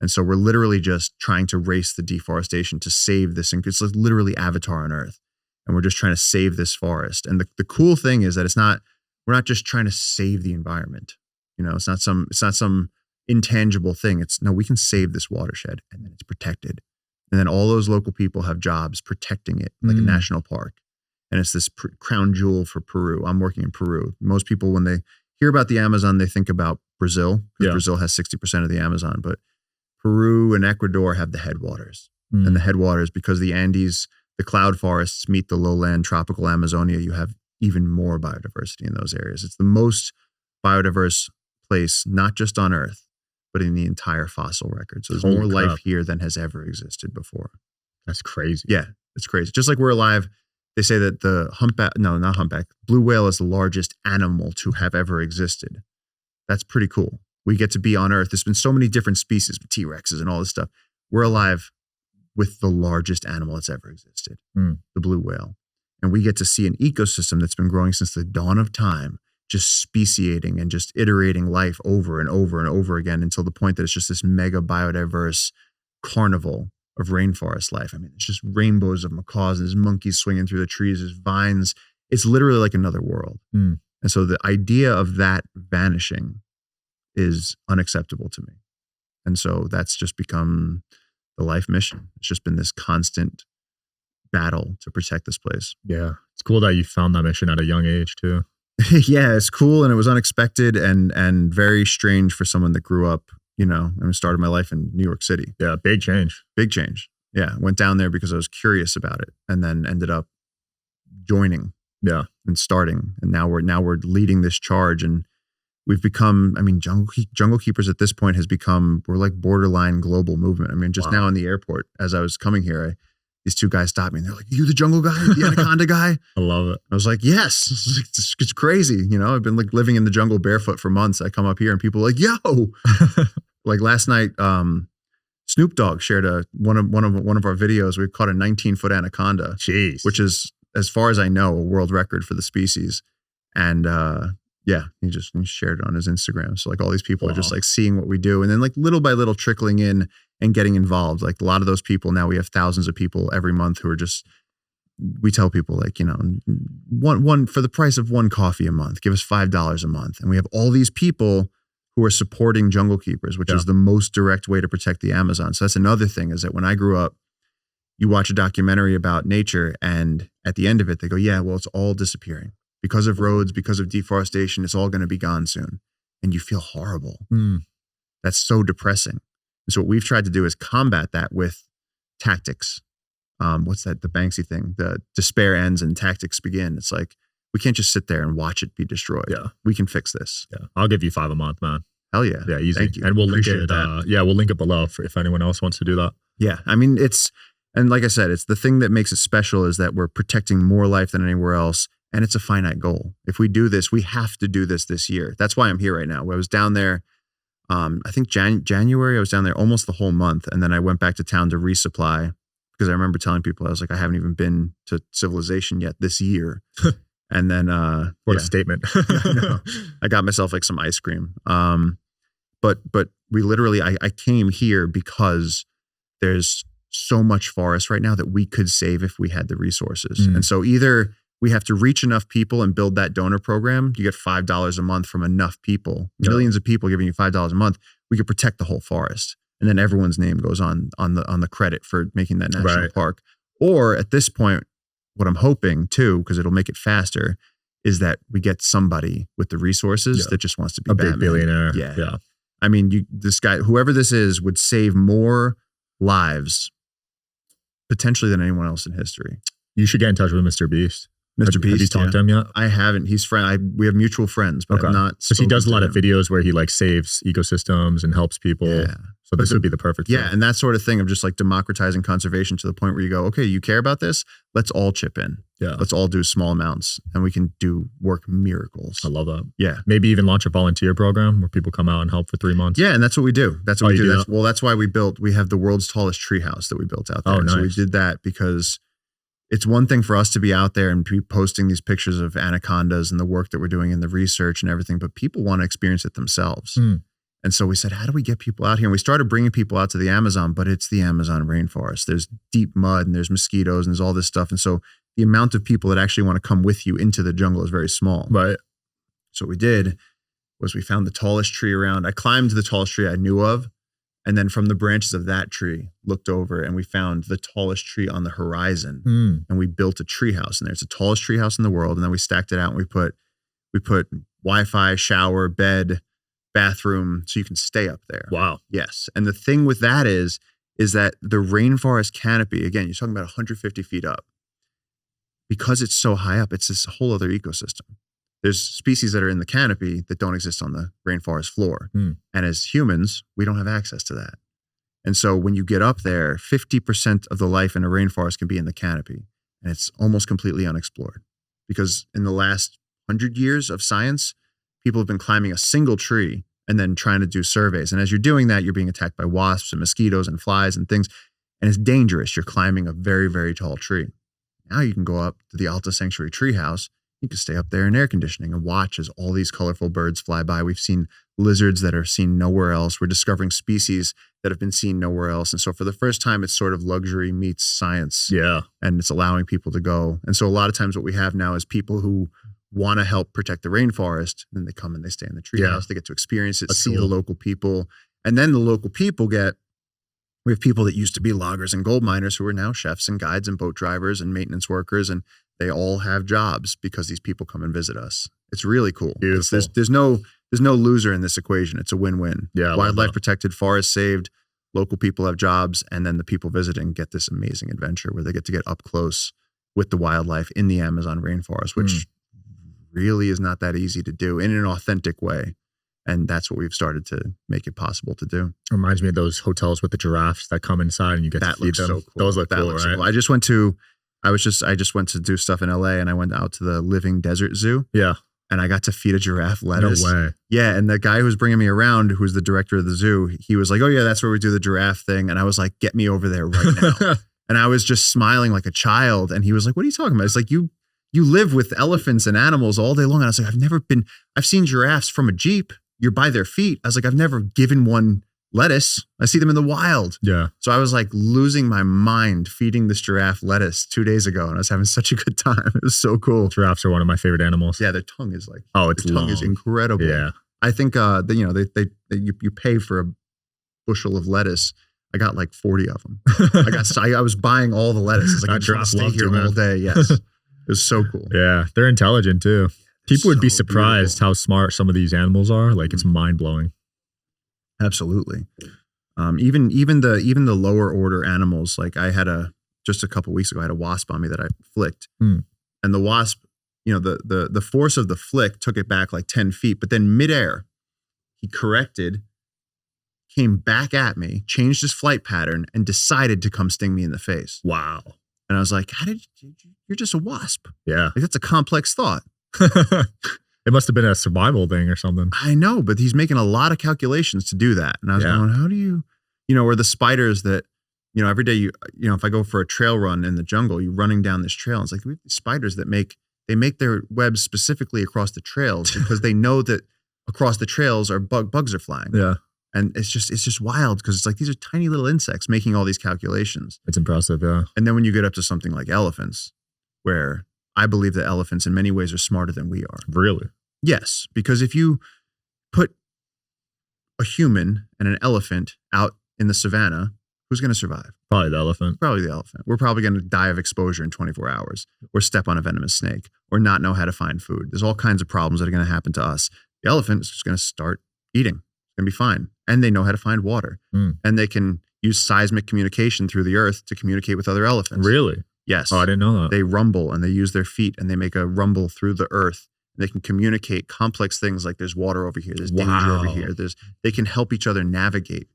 And so we're literally just trying to race the deforestation to save this. It's like literally Avatar on Earth. And we're just trying to save this forest. And the cool thing is that we're not just trying to save the environment. You know, it's not some intangible thing. We can save this watershed, and then it's protected. And then all those local people have jobs protecting it, like a national park. And it's this crown jewel for Peru. I'm working in Peru. Most people, when they hear about the Amazon, they think about Brazil, because Brazil has 60% of the Amazon. But Peru and Ecuador have the headwaters. And the headwaters, because the Andes, the cloud forests meet the lowland tropical Amazonia, you have even more biodiversity in those areas. It's the most biodiverse place, not just on Earth, but in the entire fossil record. So there's more life here than has ever existed before. That's crazy. Yeah, it's crazy. Just like we're alive, they say that the blue whale is the largest animal to have ever existed. That's pretty cool. We get to be on Earth. There's been so many different species, T-Rexes and all this stuff. We're alive with the largest animal that's ever existed, the blue whale. And we get to see an ecosystem that's been growing since the dawn of time, just speciating and just iterating life over and over and over again until the point that it's just this mega biodiverse carnival of rainforest life. I mean, it's just rainbows of macaws, and there's monkeys swinging through the trees, there's vines. It's literally like another world. And so the idea of that vanishing is unacceptable to me. And so that's just become the life mission. It's just been this constant battle to protect this place. Yeah. It's cool that you found that mission at a young age too. Yeah, it's cool. And it was unexpected and very strange for someone that grew up, and started my life in New York City. Yeah. Big change. Big change. Yeah. Went down there because I was curious about it, and then ended up joining. Yeah. And starting. And now we're leading this charge, and we've become, Jungle Keepers at this point we're like borderline global movement. I mean, just now in the airport, as I was coming here, these two guys stopped me and they're like, "You the jungle guy, the Anaconda guy?" I love it. I was like, "Yes." It's crazy. I've been like living in the jungle barefoot for months. I come up here and people are like, "Yo." Like last night, Snoop Dogg shared one of our videos. We caught a 19-foot anaconda. Jeez. Which is, as far as I know, a world record for the species. And he shared it on his Instagram. So like all these people are just like seeing what we do, and then like little by little trickling in and getting involved. Like a lot of those people, now we have thousands of people every month who are just, we tell people like, one for the price of one coffee a month, give us $5 a month. And we have all these people who are supporting Jungle Keepers, which is the most direct way to protect the Amazon. So that's another thing, is that when I grew up, you watch a documentary about nature, and at the end of it, they go, "Yeah, well, it's all disappearing. Because of roads, because of deforestation, it's all going to be gone soon." And you feel horrible. That's so depressing. And so what we've tried to do is combat that with tactics. What's that? The Banksy thing, the despair ends and tactics begin. It's like, we can't just sit there and watch it be destroyed. Yeah. We can fix this. Yeah. I'll give you $5 a month, man. Hell yeah. Yeah, easy. Thank you. And we'll link Appreciate it. that. We'll link it below if anyone else wants to do that. Yeah. I mean, and like I said, it's the thing that makes it special, is that we're protecting more life than anywhere else. And it's a finite goal. If we do this, we have to do this year. That's why I'm here right now. I was down there, I think January, I was down there almost the whole month. And then I went back to town to resupply, because I remember telling people, I was like, I haven't even been to civilization yet this year. And then, what a statement. I got myself like some ice cream. But we literally, I came here because there's so much forest right now that we could save if we had the resources. And so either we have to reach enough people and build that donor program. You get $5 a month from enough people, millions of people giving you $5 a month. We could protect the whole forest, and then everyone's name goes on the credit for making that national park. Or at this point, what I'm hoping too, because it'll make it faster, is that we get somebody with the resources that just wants to be a big billionaire. Yeah. I mean, this guy, whoever this is, would save more lives potentially than anyone else in history. You should get in touch with MrBeast. MrBeast. Have you talked to him yet? I haven't. He's we have mutual friends, but I'm not. Because he does a lot of him. videos where he like saves ecosystems and helps people. Yeah. So this would be the perfect Yeah, thing. and that sort of thing of just like democratizing conservation to the point where you go, okay, you care about this? Let's all chip in. Yeah. Let's all do small amounts and we can work miracles. I love that. Yeah. Maybe even launch a volunteer program where people come out and help for 3 months. Yeah, and that's what we do. That's what we do. That? That's why we have the world's tallest treehouse that we built out there. Oh, nice. So we did that because it's one thing for us to be out there and be posting these pictures of anacondas and the work that we're doing and the research and everything, but people want to experience it themselves. And so we said, how do we get people out here? And we started bringing people out to the Amazon, but it's the Amazon rainforest. There's deep mud and there's mosquitoes and there's all this stuff. And so the amount of people that actually want to come with you into the jungle is very small. Right. So what we did was we found the tallest tree around. I climbed the tallest tree I knew of. And then from the branches of that tree, looked over and we found the tallest tree on the horizon. And we built a tree house in there. It's the tallest tree house in the world. And then we stacked it out and we put Wi-Fi, shower, bed, bathroom, so you can stay up there. Wow. Yes. And the thing with that is that the rainforest canopy, again, you're talking about 150 feet up. Because it's so high up, it's this whole other ecosystem. There's species that are in the canopy that don't exist on the rainforest floor. And as humans, we don't have access to that. And so when you get up there, 50% of the life in a rainforest can be in the canopy. And it's almost completely unexplored. Because in the last 100 years of science, people have been climbing a single tree and then trying to do surveys. And as you're doing that, you're being attacked by wasps and mosquitoes and flies and things. And it's dangerous. You're climbing a very, very tall tree. Now you can go up to the Alta Sanctuary Treehouse. You can stay up there in air conditioning and watch as all these colorful birds fly by. We've seen lizards that are seen nowhere else. We're discovering species that have been seen nowhere else. And so for the first time, it's sort of luxury meets science. Yeah. And it's allowing people to go. And so a lot of times what we have now is people who want to help protect the rainforest. And then they come and they stay in the treehouse. They get to experience it, see the local people. And then the local people we have people that used to be loggers and gold miners who are now chefs and guides and boat drivers and maintenance workers. And they all have jobs because these people come and visit us. It's really cool. There's no loser in this equation. It's a win-win. Yeah. Wildlife protected, forest saved, local people have jobs, and then the people visiting get this amazing adventure where they get to get up close with the wildlife in the Amazon rainforest, which really is not that easy to do in an authentic way. And that's what we've started to make it possible to do. Reminds me of those hotels with the giraffes that come inside and you get to feed them. So cool. Those look cool, right? So cool. I just went to do stuff in LA and I went out to the Living Desert Zoo. Yeah. And I got to feed a giraffe lettuce. No way. Yeah. And the guy who was bringing me around, who's the director of the zoo, he was like, oh yeah, that's where we do the giraffe thing. And I was like, get me over there right now. And I was just smiling like a child. And he was like, what are you talking about? It's like, you live with elephants and animals all day long. And I was like, I've seen giraffes from a Jeep. You're by their feet. I was like, I've never given one lettuce. I see them in the wild. Yeah. So I was like losing my mind feeding this giraffe lettuce 2 days ago. And I was having such a good time. It was so cool. Giraffes are one of my favorite animals. Yeah. Their tongue is like, it's their tongue long. is incredible. Yeah. I think, you pay for a bushel of lettuce. I got like 40 of them. I was buying all the lettuce. It's like, I just want to stay here all day. Yes. It was so cool. Yeah. They're intelligent too. People would be surprised how smart some of these animals are. Like it's mind blowing. Absolutely. Even the lower order animals. Like I had just a couple weeks ago, I had a wasp on me that I flicked, and the wasp, the force of the flick took it back like 10 feet, but then midair, he corrected, came back at me, changed his flight pattern, and decided to come sting me in the face. Wow. And I was like, you're just a wasp. Yeah. Like that's a complex thought. It must have been a survival thing or something. I know, but he's making a lot of calculations to do that. And I was going, how do you, or the spiders that, every day if I go for a trail run in the jungle, you're running down this trail. And it's like we have these spiders that make their webs specifically across the trails because they know that across the trails are bugs are flying. Yeah. And it's just wild because it's like these are tiny little insects making all these calculations. It's impressive, yeah. And then when you get up to something like elephants, where I believe that elephants in many ways are smarter than we are. Really? Yes, because if you put a human and an elephant out in the savannah, who's going to survive? Probably the elephant. Probably the elephant. We're probably going to die of exposure in 24 hours or step on a venomous snake or not know how to find food. There's all kinds of problems that are going to happen to us. The elephant is just going to start eating. It's going to be fine. And they know how to find water. And they can use seismic communication through the earth to communicate with other elephants. Really? Yes. Oh, I didn't know that. They rumble and they use their feet and they make a rumble through the earth. They can communicate complex things like there's water over here, there's danger over here. They can help each other navigate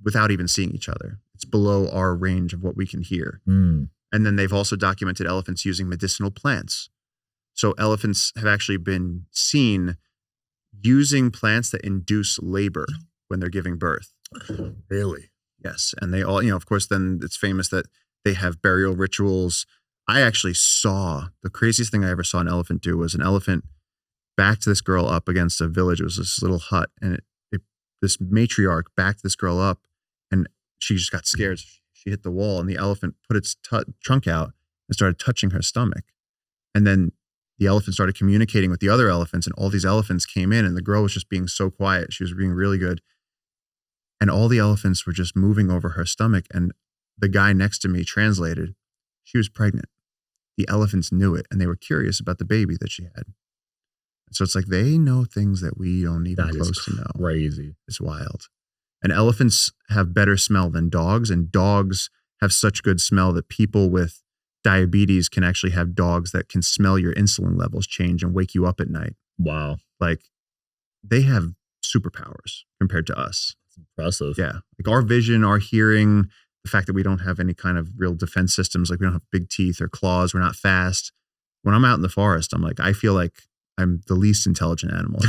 without even seeing each other. It's below our range of what we can hear. Mm. And then they've also documented elephants using medicinal plants. So elephants have actually been seen using plants that induce labor when they're giving birth. Really? Yes. And they all, of course, then it's famous that they have burial rituals. I actually saw the craziest thing I ever saw an elephant do was an elephant backed this girl up against a village. It was this little hut, and this matriarch backed this girl up, and she just got scared. She hit the wall, and the elephant put its trunk out and started touching her stomach. And then the elephant started communicating with the other elephants, and all these elephants came in, and the girl was just being so quiet. She was being really good. And all the elephants were just moving over her stomach. And the guy next to me translated, she was pregnant. The elephants knew it, and they were curious about the baby that she had. So it's like they know things that we don't even close to know. Crazy. It's wild. And elephants have better smell than dogs, and dogs have such good smell that people with diabetes can actually have dogs that can smell your insulin levels change and wake you up at night. Wow. Like they have superpowers compared to us. That's impressive. Yeah. Like our vision, our hearing, the fact that we don't have any kind of real defense systems, like we don't have big teeth or claws, we're not fast. When I'm out in the forest, I'm like, I feel like I'm the least intelligent animal.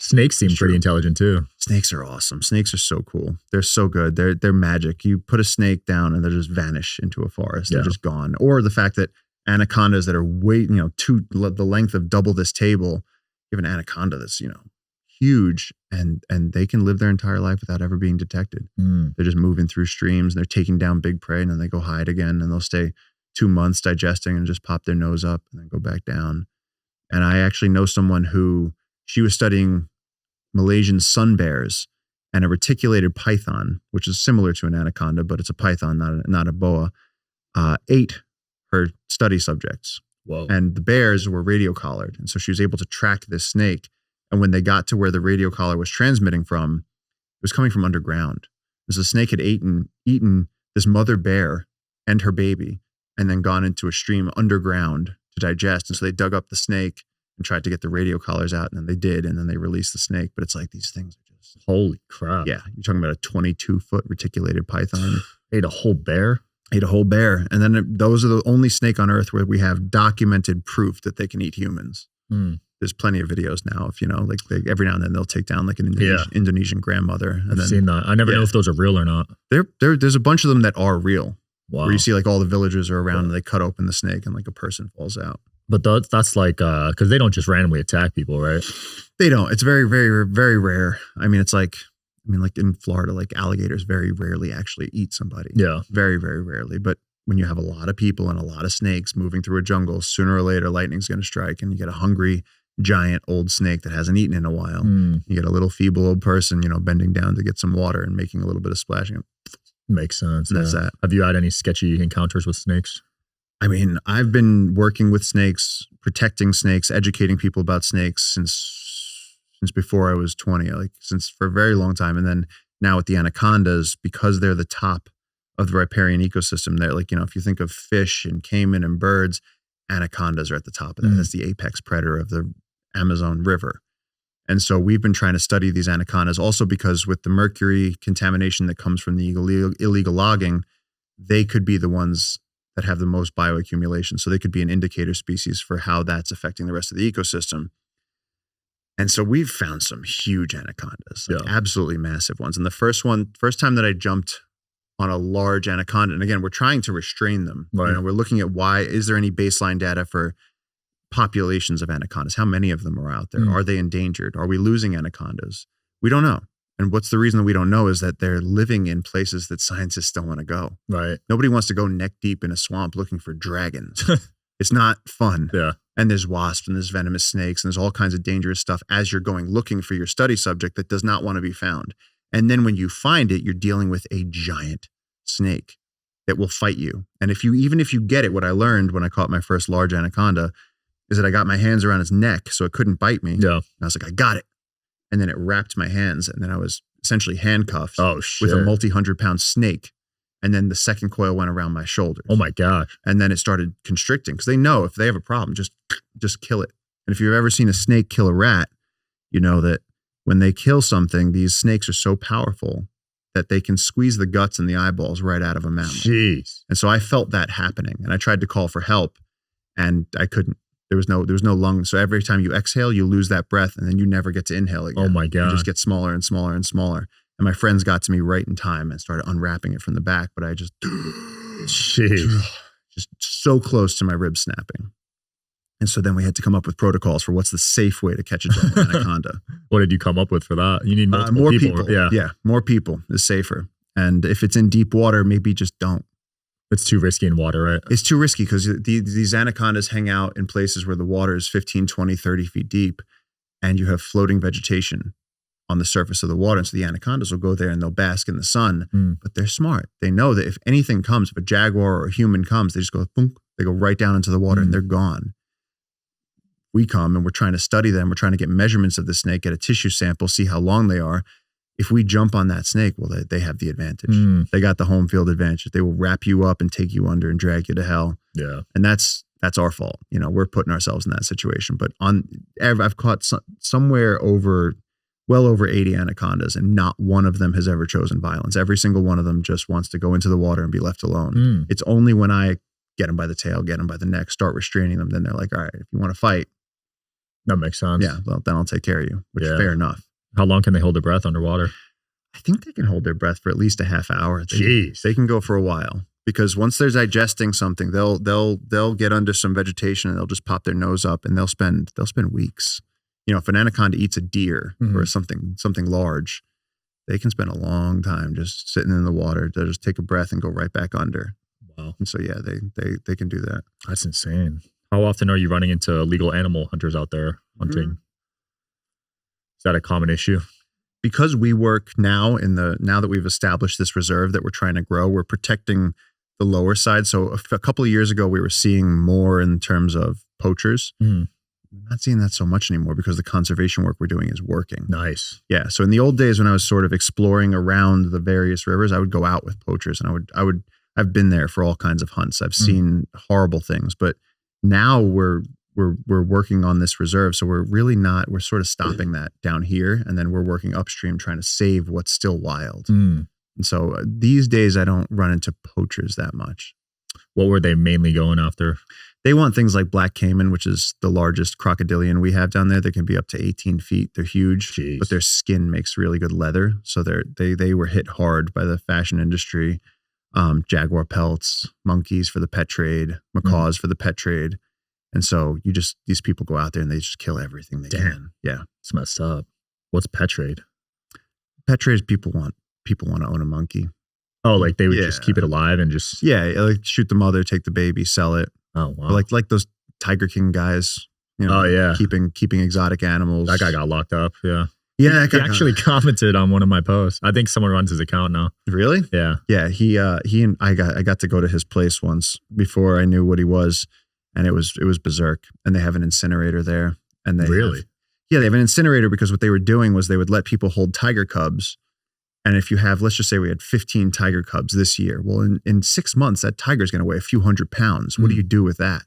Snakes seem pretty intelligent too. Snakes are awesome. Snakes are so cool. They're so good. They're magic. You put a snake down and they just vanish into a forest. They're just gone. Or the fact that anacondas that are way, the length of double this table, you have an anaconda that's, huge and they can live their entire life without ever being detected. Mm. They're just moving through streams and they're taking down big prey and then they go hide again and they'll stay 2 months digesting and just pop their nose up and then go back down. And I actually know someone who she was studying Malaysian sun bears and a reticulated python, which is similar to an anaconda, but it's a python, not a boa, ate her study subjects. Whoa. And the bears were radio collared. And so she was able to track this snake. And when they got to where the radio collar was transmitting from, it was coming from underground. Because the snake had eaten this mother bear and her baby and then gone into a stream underground to digest. And so they dug up the snake and tried to get the radio collars out, and then they did, and then they released the snake. But it's like these things are just holy crap. Yeah, you're talking about a 22-foot reticulated python. Ate a whole bear? Ate a whole bear. And then those are the only snake on earth where we have documented proof that they can eat humans. Mm. There's plenty of videos now. If every now and then they'll take down like an Indonesian grandmother. And I've seen that. I never know if those are real or not. There's a bunch of them that are real. Wow. Where you see like all the villagers are around and they cut open the snake and like a person falls out. But that's like, because they don't just randomly attack people, right? They don't. It's very, very, very rare. I mean, like in Florida, like alligators very rarely actually eat somebody. Yeah. Very, very rarely. But when you have a lot of people and a lot of snakes moving through a jungle, sooner or later, lightning's going to strike and you get a hungry, giant old snake that hasn't eaten in a while. Mm. You get a little feeble old person, bending down to get some water and making a little bit of splashing. Makes sense. And that's that. Have you had any sketchy encounters with snakes? I mean, I've been working with snakes, protecting snakes, educating people about snakes since before I was 20, since for a very long time. And then now with the anacondas, because they're the top of the riparian ecosystem, they're like, if you think of fish and caiman and birds, anacondas are at the top of that. That's the apex predator of the Amazon River. And so we've been trying to study these anacondas also because with the mercury contamination that comes from the illegal logging, they could be the ones that have the most bioaccumulation. So they could be an indicator species for how that's affecting the rest of the ecosystem. And so we've found some huge anacondas, absolutely massive ones. And the first time that I jumped on a large anaconda, and again, we're trying to restrain them. Right. We're looking at is there any baseline data for populations of anacondas? How many of them are out there? Are they endangered? Are we losing anacondas? We don't know. And what's the reason that we don't know is that they're living in places that scientists don't want to go. Right. Nobody wants to go neck deep in a swamp looking for dragons. It's not fun. Yeah. And there's wasps and there's venomous snakes and there's all kinds of dangerous stuff as you're going looking for your study subject that does not want to be found. And then when you find it, you're dealing with a giant snake that will fight you. And even if you get it, what I learned when I caught my first large anaconda is that I got my hands around its neck so it couldn't bite me. Yeah. And I was like, I got it. And then it wrapped my hands and then I was essentially handcuffed with a multi-100-pound snake. And then the second coil went around my shoulders. Oh my gosh. And then it started constricting because they know if they have a problem, just kill it. And if you've ever seen a snake kill a rat, you know that when they kill something, these snakes are so powerful that they can squeeze the guts and the eyeballs right out of a mammal. Jeez. And so I felt that happening, and I tried to call for help, and I couldn't. There was no lungs. So every time you exhale, you lose that breath, and then you never get to inhale again. Oh my God. You just get smaller and smaller and smaller. And my friends got to me right in time and started unwrapping it from the back, but I just, Jeez. just so close to my ribs snapping. And so then we had to come up with protocols for what's the safe way to catch a giant anaconda. What did you come up with for that? You need multiple more people. Yeah, more people is safer. And if it's in deep water, maybe just don't. It's too risky in water, right? It's too risky because these anacondas hang out in places where the water is 15, 20, 30 feet deep, and you have floating vegetation on the surface of the water. And so the anacondas will go there and they'll bask in the sun, but they're smart. They know that if anything comes, if a jaguar or a human comes, they just go, thunk, they go right down into the water and they're gone. We come and we're trying to study them. We're trying to get measurements of the snake, get a tissue sample, see how long they are. If we jump on that snake, well, they have the advantage. They got the home field advantage. They will wrap you up and take you under and drag you to hell. Yeah. And that's our fault. You know, we're putting ourselves in that situation. But I've caught somewhere well over 80 anacondas, and not one of them has ever chosen violence. Every single one of them just wants to go into the water and be left alone. It's only when I get them by the tail, get them by the neck, start restraining them, then they're like, all right, if you want to fight. That makes sense. Yeah, well, then I'll take care of you, which is fair enough. How long can they hold their breath underwater? I think they can hold their breath for at least a half hour. Jeez. They can go for a while, because once they're digesting something, they'll get under some vegetation and they'll just pop their nose up and they'll spend weeks. You know, if an anaconda eats a deer or something large, they can spend a long time just sitting in the water. They'll just take a breath and go right back under. Wow. And so yeah, they can do that. That's insane. How often are you running into illegal animal hunters out there hunting? Is that a common issue? Because we work now now that we've established this reserve that we're trying to grow, we're protecting the lower side. So a couple of years ago, we were seeing more in terms of poachers. I'm not seeing that so much anymore because the conservation work we're doing is working. Nice. Yeah. So in the old days when I was sort of exploring around the various rivers, I would go out with poachers, and I've been there for all kinds of hunts. I've seen horrible things, but now we're working on this reserve. So we're sort of stopping that down here. And then we're working upstream trying to save what's still wild. And so these days I don't run into poachers that much. What were they mainly going after? They want things like black caiman, which is the largest crocodilian we have down there. They can be up to 18 feet. They're huge, but their skin makes really good leather. So they were hit hard by the fashion industry. Jaguar pelts, monkeys for the pet trade, macaws for the pet trade. And so these people go out there and they just kill everything they can. Yeah. It's messed up. What's pet trade? Pet trade is people want to own a monkey. Oh, like they would just keep it alive and just. Yeah. Like shoot the mother, take the baby, sell it. Oh, wow. Or like those Tiger King guys, you know, keeping exotic animals. That guy got locked up. Yeah. Yeah. He actually commented on one of my posts. I think someone runs his account now. Really? Yeah. Yeah. He and I got to go to his place once before I knew what he was. And it was berserk. And they have an incinerator there. And they they have an incinerator because what they were doing was they would let people hold tiger cubs. And if you have, let's just say we had 15 tiger cubs this year. Well, in 6 months, that tiger's going to weigh a few hundred pounds. What do you do with that?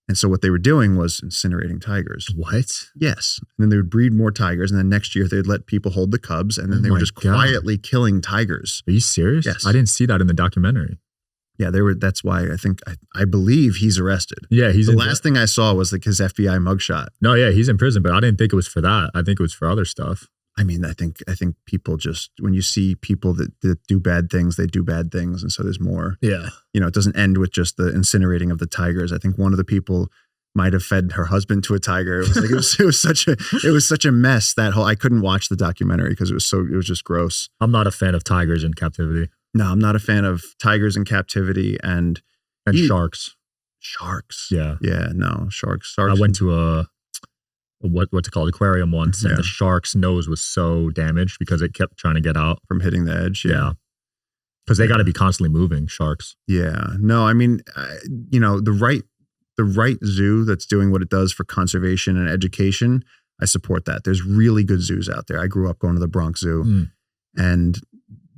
And so what they were doing was incinerating tigers. What? Yes. And then they would breed more tigers. And then next year they'd let people hold the cubs. And then they were just quietly killing tigers. Are you serious? Yes. I didn't see that in the documentary. Yeah, that's why I believe he's arrested. Yeah, the last thing I saw was like his FBI mugshot. No, yeah, he's in prison, but I didn't think it was for that. I think it was for other stuff. I mean, I think people just, when you see people that do bad things, they do bad things, and so there's more. Yeah, you know, it doesn't end with just the incinerating of the tigers. I think one of the people might have fed her husband to a tiger. It was like it was such a mess. I couldn't watch the documentary because it was just gross. I'm not a fan of tigers in captivity. No, I'm not a fan of tigers in captivity and sharks. Sharks. Yeah. Yeah. No, sharks. I went to a what's it called, aquarium once, and the shark's nose was so damaged because it kept trying to get out from hitting the edge. Yeah. Because they got to be constantly moving, sharks. Yeah. No, I mean, you know, the right zoo that's doing what it does for conservation and education, I support that. There's really good zoos out there. I grew up going to the Bronx Zoo, and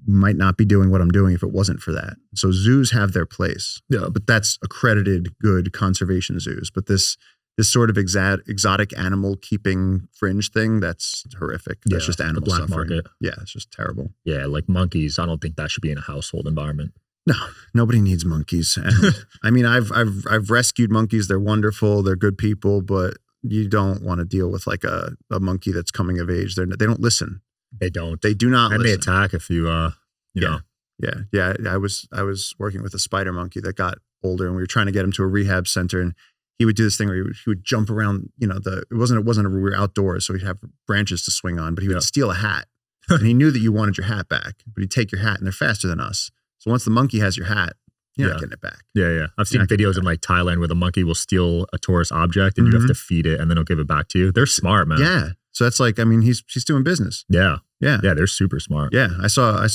might not be doing what I'm doing if it wasn't for that. So zoos have their place, but that's accredited good conservation zoos. But this sort of exotic animal keeping fringe thing, that's horrific. That's just animal black suffering. market. Yeah, it's just terrible. Yeah, like monkeys. I don't think that should be in a household environment. No, nobody needs monkeys. And I mean, I've rescued monkeys. They're wonderful. They're good people, but you don't want to deal with like a monkey that's coming of age. They don't listen. They don't. They do not. And listen. they attack if you know. Yeah. I was working with a spider monkey that got older, and we were trying to get him to a rehab center, and he would do this thing where he would jump around. You know, it wasn't we were outdoors, so he'd have branches to swing on, but he would steal a hat, and he knew that you wanted your hat back, but he'd take your hat, and they're faster than us. So once the monkey has your hat, you're not getting it back. Yeah. I've seen videos in like Thailand where the monkey will steal a tourist object and you have to feed it and then it'll give it back to you. They're smart, man. Yeah. So that's like, I mean, he's doing business. Yeah. Yeah. Yeah. They're super smart. Yeah. I saw, I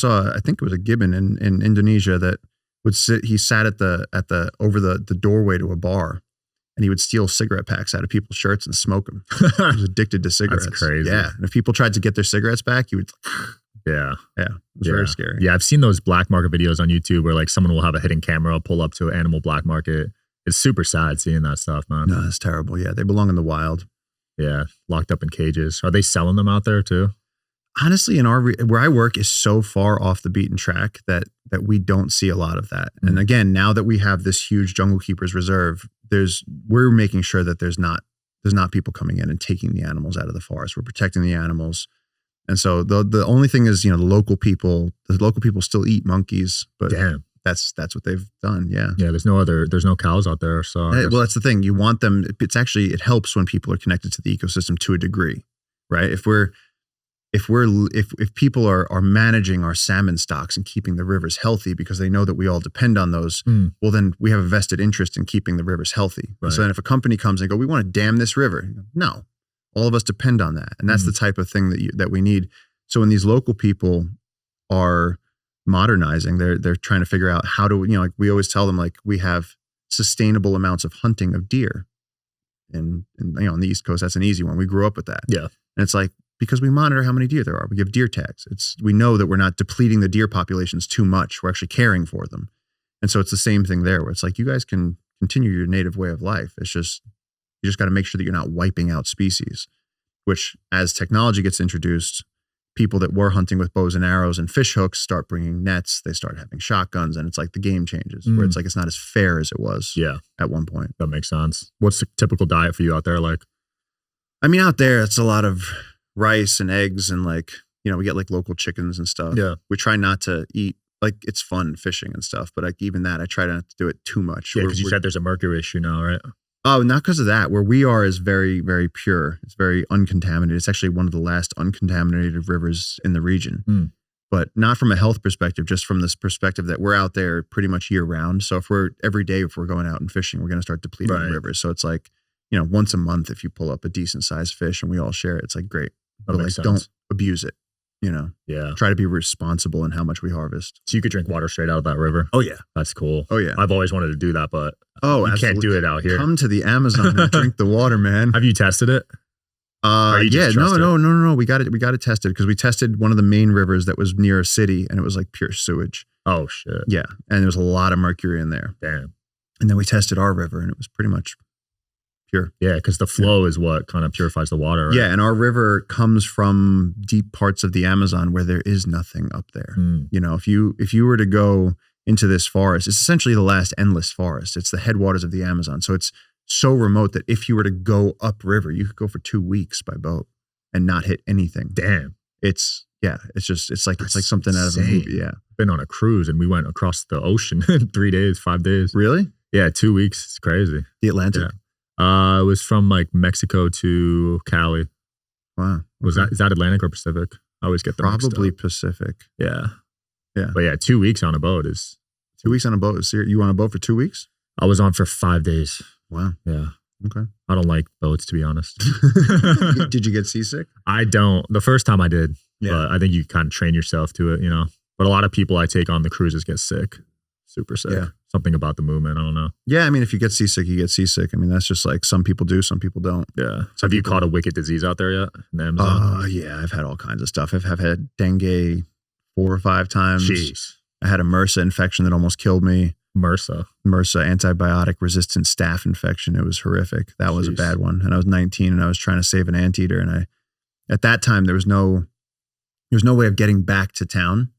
think it was a gibbon in Indonesia that would sit, he sat over the doorway to a bar, and he would steal cigarette packs out of people's shirts and smoke them. He was addicted to cigarettes. That's crazy. Yeah. And if people tried to get their cigarettes back, he would. Yeah. It was very scary. Yeah. I've seen those black market videos on YouTube where like someone will have a hidden camera pull up to an animal black market. It's super sad seeing that stuff, man. No, it's terrible. Yeah. They belong in the wild. Yeah. Locked up in cages. Are they selling them out there too? Honestly, where I work is so far off the beaten track that we don't see a lot of that. And again, now that we have this huge Jungle Keepers Reserve, we're making sure that there's not people coming in and taking the animals out of the forest. We're protecting the animals. And so the only thing is, the local people still eat monkeys, but damn, that's what they've done. Yeah. Yeah. There's no cows out there. So well, that's the thing. You want them. It helps when people are connected to the ecosystem to a degree, right? If people are managing our salmon stocks and keeping the rivers healthy because they know that we all depend on those, well, then we have a vested interest in keeping the rivers healthy. Right. So then if a company comes and we want to dam this river, no, all of us depend on that. And that's the type of thing that we need. So when these local people are modernizing, they're trying to figure out how to, like we always tell them, like we have sustainable amounts of hunting of deer. And on the East Coast, that's an easy one. We grew up with that. Yeah. And it's like, because we monitor how many deer there are. We give deer tags. We know that we're not depleting the deer populations too much. We're actually caring for them. And so it's the same thing there where it's like, you guys can continue your native way of life. It's just, you just got to make sure that you're not wiping out species, which as technology gets introduced, people that were hunting with bows and arrows and fish hooks start bringing nets. They start having shotguns, and it's like the game changes where it's like, it's not as fair as it was at one point. That makes sense. What's the typical diet for you out there? Like, I mean, out there, it's a lot of rice and eggs and we get like local chickens and stuff. Yeah. We try not to eat, like it's fun fishing and stuff, but like even that, I try not to do it too much. Yeah, because you said there's a mercury issue now, right? Oh, not because of that. Where we are is very, very pure. It's very uncontaminated. It's actually one of the last uncontaminated rivers in the region. But not from a health perspective, just from this perspective that we're out there pretty much year round. So if we're going out and fishing, we're going to start depleting the rivers. So it's like, once a month, if you pull up a decent sized fish and we all share it, it's like great. But like, don't abuse it, Yeah. Try to be responsible in how much we harvest. So you could drink water straight out of that river? Oh, yeah. That's cool. Oh, yeah. I've always wanted to do that, but you absolutely. can't do it out here. Come to the Amazon and drink the water, man. Have you tested it? Yeah. No. We got it tested because we tested one of the main rivers that was near a city and it was like pure sewage. Oh, shit. Yeah. And there was a lot of mercury in there. Damn. And then we tested our river and it was pretty much pure. Yeah, because the flow is what kind of purifies the water. Right? Yeah, and our river comes from deep parts of the Amazon where there is nothing up there. If you were to go into this forest, it's essentially the last endless forest. It's the headwaters of the Amazon. So it's so remote that if you were to go upriver, you could go for 2 weeks by boat and not hit anything. Damn. It's like something out of a movie. Yeah. Been on a cruise and we went across the ocean in 3 days, 5 days. Really? Yeah, 2 weeks. It's crazy. The Atlantic? Yeah. It was from like Mexico to Cali. Wow. Is that Atlantic or Pacific? I always get them probably Pacific. Yeah. Yeah. But yeah, 2 weeks on a boat is 2 weeks on a boat. You on a boat for 2 weeks? I was on for 5 days. Wow. Yeah. Okay. I don't like boats, to be honest. Did you get seasick? I don't. The first time I did. Yeah. But I think you kind of train yourself to it, But a lot of people I take on the cruises get sick. Super sick. Yeah. Something about the movement. I don't know. Yeah. I mean, if you get seasick, you get seasick. I mean, that's just like some people do, some people don't. Yeah. So have you caught a wicked disease out there yet in the Amazon? Yeah. I've had all kinds of stuff. I've had dengue, 4 or 5 times. Jeez. I had a MRSA infection that almost killed me. MRSA, antibiotic resistant staph infection. It was horrific. That was a bad one. And I was 19 and I was trying to save an anteater. And at that time, there was no way of getting back to town.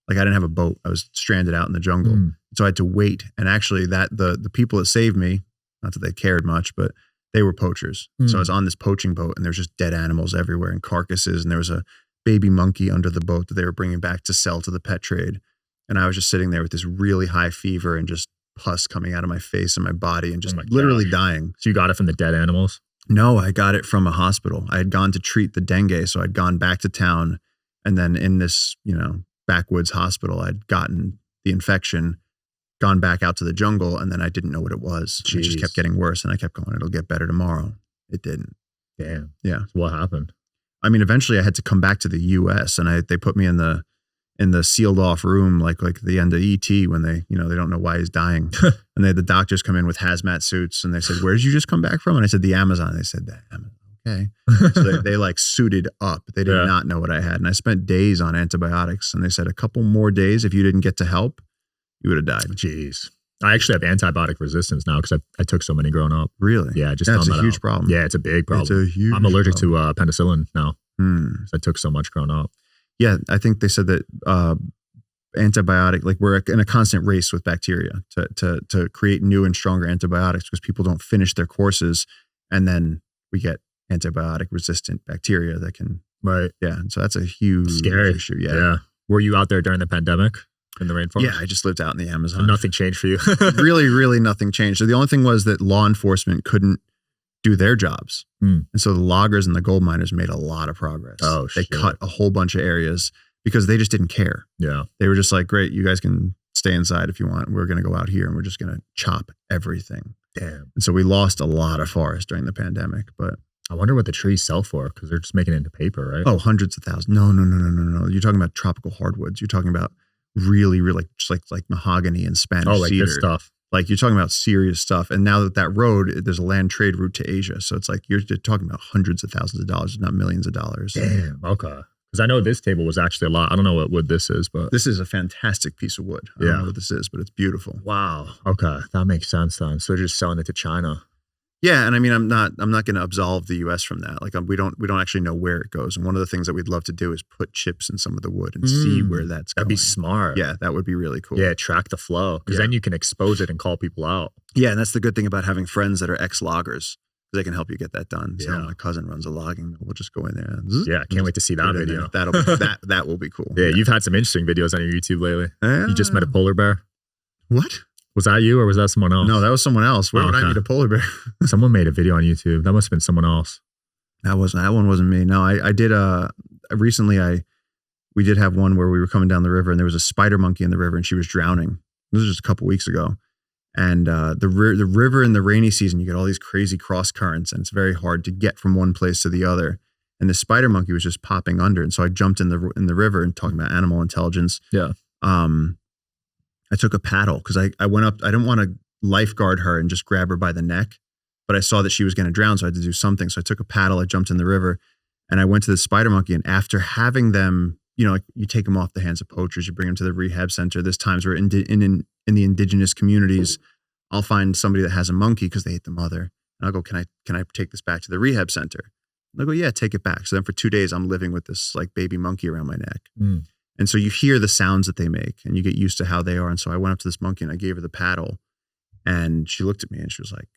Like I didn't have a boat. I was stranded out in the jungle. So I had to wait. And actually the people that saved me, not that they cared much, but they were poachers. So I was on this poaching boat and there was just dead animals everywhere and carcasses. And there was a baby monkey under the boat that they were bringing back to sell to the pet trade. And I was just sitting there with this really high fever and just pus coming out of my face and my body and just literally dying. So you got it from the dead animals? No, I got it from a hospital. I had gone to treat the dengue. So I'd gone back to town. And then in this, backwoods hospital, I'd gotten the infection, gone back out to the jungle. And then I didn't know what it was. It just kept getting worse. And I kept going, it'll get better tomorrow. It didn't. Damn. Yeah. So what happened? I mean, eventually I had to come back to the US and they put me in the sealed off room, like the end of ET when they don't know why he's dying. And they had the doctors come in with hazmat suits and they said, where did you just come back from? And I said, the Amazon. They said, the Amazon. Okay. So they like suited up. They did not know what I had. And I spent days on antibiotics and they said a couple more days, if you didn't get to help, you would have died. Jeez. I actually have antibiotic resistance now because I took so many growing up. Really? Yeah. That's a huge problem. Yeah. It's a big problem. It's a huge I'm allergic problem. to penicillin now. I took so much growing up. Yeah, I think they said that antibiotic, like we're in a constant race with bacteria to create new and stronger antibiotics because people don't finish their courses, and then we get antibiotic resistant bacteria that can. Right. Yeah, and so that's a huge scary issue. Yeah. Yeah. Were you out there during the pandemic in the rainforest? Yeah, I just lived out in the Amazon. So nothing changed for you. Really, really nothing changed. So the only thing was that law enforcement couldn't do their jobs. And so the loggers and the gold miners made a lot of progress. Oh, they cut a whole bunch of areas because they just didn't care. Yeah. They were just like, great, you guys can stay inside if you want. We're going to go out here and we're just going to chop everything. Damn. And so we lost a lot of forest during the pandemic, but I wonder what the trees sell for because they're just making it into paper, right? oh, hundreds of thousands. No. You're talking about tropical hardwoods. You're talking about really, really just like mahogany and Spanish cedar. This stuff. Like you're talking about serious stuff. And now that road, there's a land trade route to Asia. So it's like you're talking about hundreds of thousands of dollars, not millions of dollars. Damn. Okay. Because I know this table was actually a lot. I don't know what wood this is, but this is a fantastic piece of wood. I don't know what this is, but it's beautiful. Wow. Okay. That makes sense then. So they're just selling it to China. Yeah, and I mean, I'm not going to absolve the U.S. from that. Like, we don't actually know where it goes. And one of the things that we'd love to do is put chips in some of the wood and see where that's going. That'd be smart. Yeah, that would be really cool. Yeah, track the flow because then you can expose it and call people out. Yeah, and that's the good thing about having friends that are ex-loggers. They can help you get that done. So my cousin runs a logging. We'll just go in there. And yeah, can't wait to see that video. That will be cool. Yeah, you've had some interesting videos on your YouTube lately. You just met a polar bear. What? Was that you or was that someone else? No, that was someone else. Where would I meet a polar bear? Someone made a video on YouTube. That must have been someone else. That one wasn't me. No, I did recently we did have one where we were coming down the river and there was a spider monkey in the river and she was drowning. This was just a couple weeks ago. And the river in the rainy season, you get all these crazy cross currents and it's very hard to get from one place to the other. And the spider monkey was just popping under. And so I jumped in the river and talking about animal intelligence. Yeah. I took a paddle because I went up. I didn't want to lifeguard her and just grab her by the neck, but I saw that she was going to drown. So I had to do something. So I took a paddle, I jumped in the river and I went to the spider monkey. And after having them, like you take them off the hands of poachers, you bring them to the rehab center. There's times where in the indigenous communities, I'll find somebody that has a monkey because they ate the mother. And I'll go, can I take this back to the rehab center? And they'll go, yeah, take it back. So then for 2 days, I'm living with this like baby monkey around my neck. And so you hear the sounds that they make and you get used to how they are. And so I went up to this monkey and I gave her the paddle and she looked at me and she was like,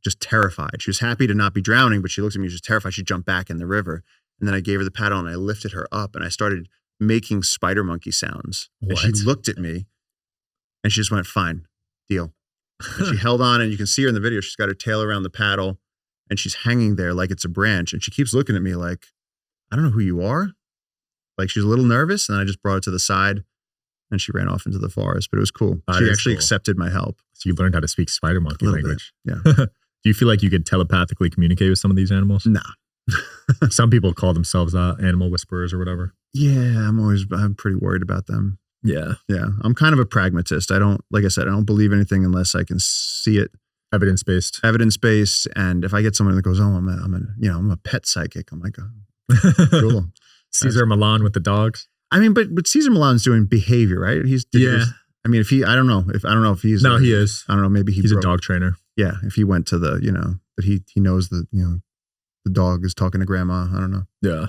just terrified. She was happy to not be drowning, but she looked at me, she was terrified. She jumped back in the river. And then I gave her the paddle and I lifted her up and I started making spider monkey sounds. And she looked at me and she just went, fine, deal. And she held on and you can see her in the video. She's got her tail around the paddle and she's hanging there like it's a branch. And she keeps looking at me like, I don't know who you are. Like she's a little nervous and I just brought her to the side and she ran off into the forest, but it was cool. She actually accepted my help. So you learned how to speak spider monkey language. Bit, yeah. Do you feel like you could telepathically communicate with some of these animals? Nah. Some people call themselves animal whisperers or whatever. Yeah, I'm pretty worried about them. Yeah. Yeah. I'm kind of a pragmatist. Like I said, I don't believe anything unless I can see it. Evidence-based. And if I get someone that goes, oh, I'm a pet psychic. I'm like, oh, cool. Cesar Milan with the dogs. I mean, but Cesar Millan's doing behavior, right? I mean, I don't know if he's. No, he is. I don't know. Maybe he's a dog trainer. Yeah, if he went to the, that he knows that, the dog is talking to grandma. I don't know. Yeah,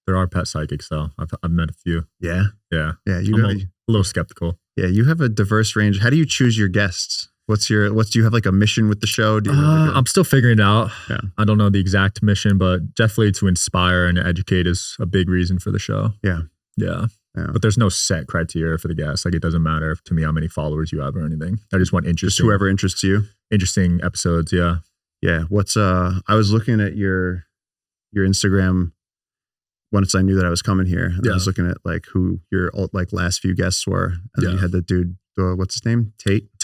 there are pet psychics though. I've met a few. Yeah, yeah. I'm a little skeptical. Yeah, you have a diverse range. How do you choose your guests? Do you have like a mission with the show? I'm still figuring it out. Yeah. I don't know the exact mission, but definitely to inspire and educate is a big reason for the show. Yeah. Yeah. But there's no set criteria for the guests. Like it doesn't matter to me how many followers you have or anything. I just want interesting. Just whoever interests you. Interesting episodes. Yeah. Yeah. I was looking at your Instagram once I knew that I was coming here. And I was looking at like who your like last few guests were. And then you had the dude, what's his name?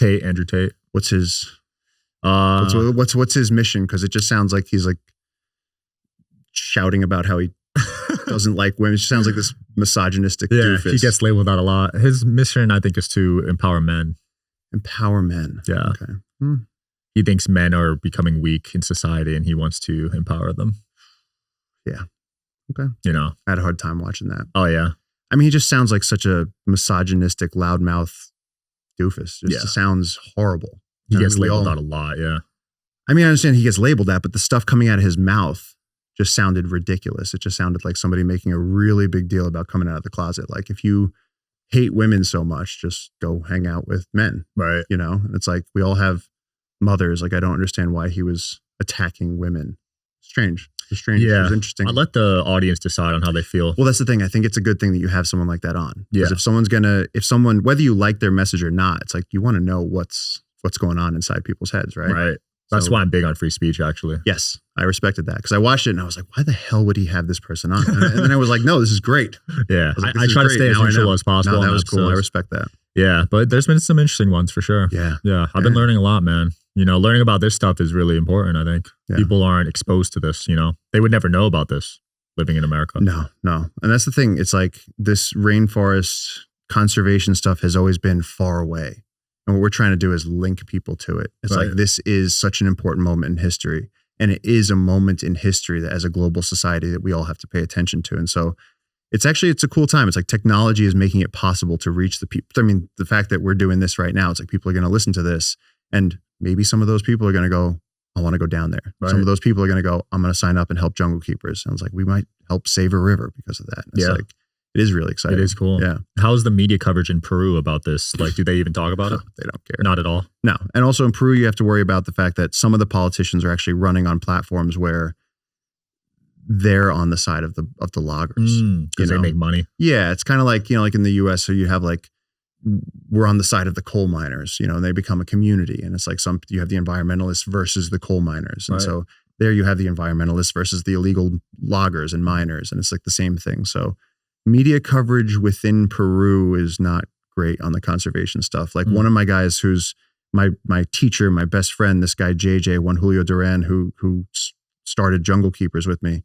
Andrew Tate. What's his what's his mission? Because it just sounds like he's like shouting about how he doesn't like women. It just sounds like this misogynistic doofus. He gets labeled that a lot. His mission, I think, is to empower men. Empower men. Yeah. Okay. He thinks men are becoming weak in society and he wants to empower them. Yeah. Okay. I had a hard time watching that. Oh, yeah. I mean, he just sounds like such a misogynistic, loudmouth doofus. It just sounds horrible. He gets labeled that a lot, yeah. I mean, I understand he gets labeled that, but the stuff coming out of his mouth just sounded ridiculous. It just sounded like somebody making a really big deal about coming out of the closet. Like, if you hate women so much, just go hang out with men. Right. And it's like, we all have mothers. Like, I don't understand why he was attacking women. Strange. It's strange. Yeah. It's interesting. I let the audience decide on how they feel. Well, that's the thing. I think it's a good thing that you have someone like that on. Yeah. Because if someone, whether you like their message or not, it's like, you want to know what's going on inside people's heads, right? Right. That's why I'm big on free speech, actually. Yes, I respected that because I watched it and I was like, why the hell would he have this person on? And then I was like, no, this is great. Yeah, I try to stay as neutral as possible. No, that was cool. I respect that. Yeah, but there's been some interesting ones for sure. Yeah. Yeah, I've been learning a lot, man. Learning about this stuff is really important, I think. Yeah. People aren't exposed to this, They would never know about this living in America. No. And that's the thing. It's like this rainforest conservation stuff has always been far away. And what we're trying to do is link people to it. It's like, this is such an important moment in history. And it is a moment in history that as a global society that we all have to pay attention to. And so it's a cool time. It's like technology is making it possible to reach the people. I mean, the fact that we're doing this right now, it's like people are going to listen to this and maybe some of those people are going to go, I want to go down there. Right. Some of those people are going to go, I'm going to sign up and help jungle keepers. And it's like, we might help save a river because of that. It's like, it is really exciting. It is cool. Yeah. How's the media coverage in Peru about this? Like, do they even talk about it? They don't care. Not at all. No. And also in Peru, you have to worry about the fact that some of the politicians are actually running on platforms where they're on the side of the loggers. Because they make money. Yeah. It's kind of like, like in the US, so you have like, we're on the side of the coal miners, and they become a community. And it's like you have the environmentalists versus the coal miners. And so there you have the environmentalists versus the illegal loggers and miners. And it's like the same thing. So media coverage within Peru is not great on the conservation stuff. Like one of my guys who's my teacher, my best friend, this guy, JJ, Juan Julio Duran, who started Jungle Keepers with me.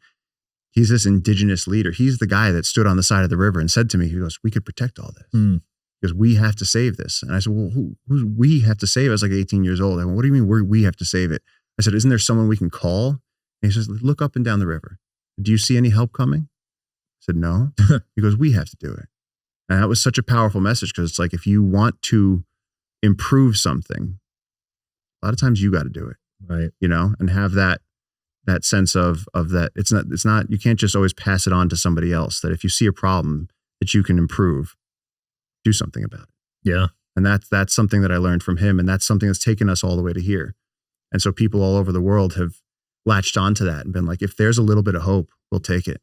He's this indigenous leader. He's the guy that stood on the side of the river and said to me, he goes, we could protect all this because we have to save this. And I said, well, who we have to save? I was like 18 years old. I went, what do you mean we have to save it? I said, isn't there someone we can call? And he says, look up and down the river. Do you see any help coming? I said, no. He goes, we have to do it. And that was such a powerful message because it's like, if you want to improve something, a lot of times you got to do it. Right. And have that sense of that. It's not, you can't just always pass it on to somebody else, that if you see a problem that you can improve, do something about it. Yeah. And that's something that I learned from him. And that's something that's taken us all the way to here. And so people all over the world have latched onto that and been like, if there's a little bit of hope, we'll take it.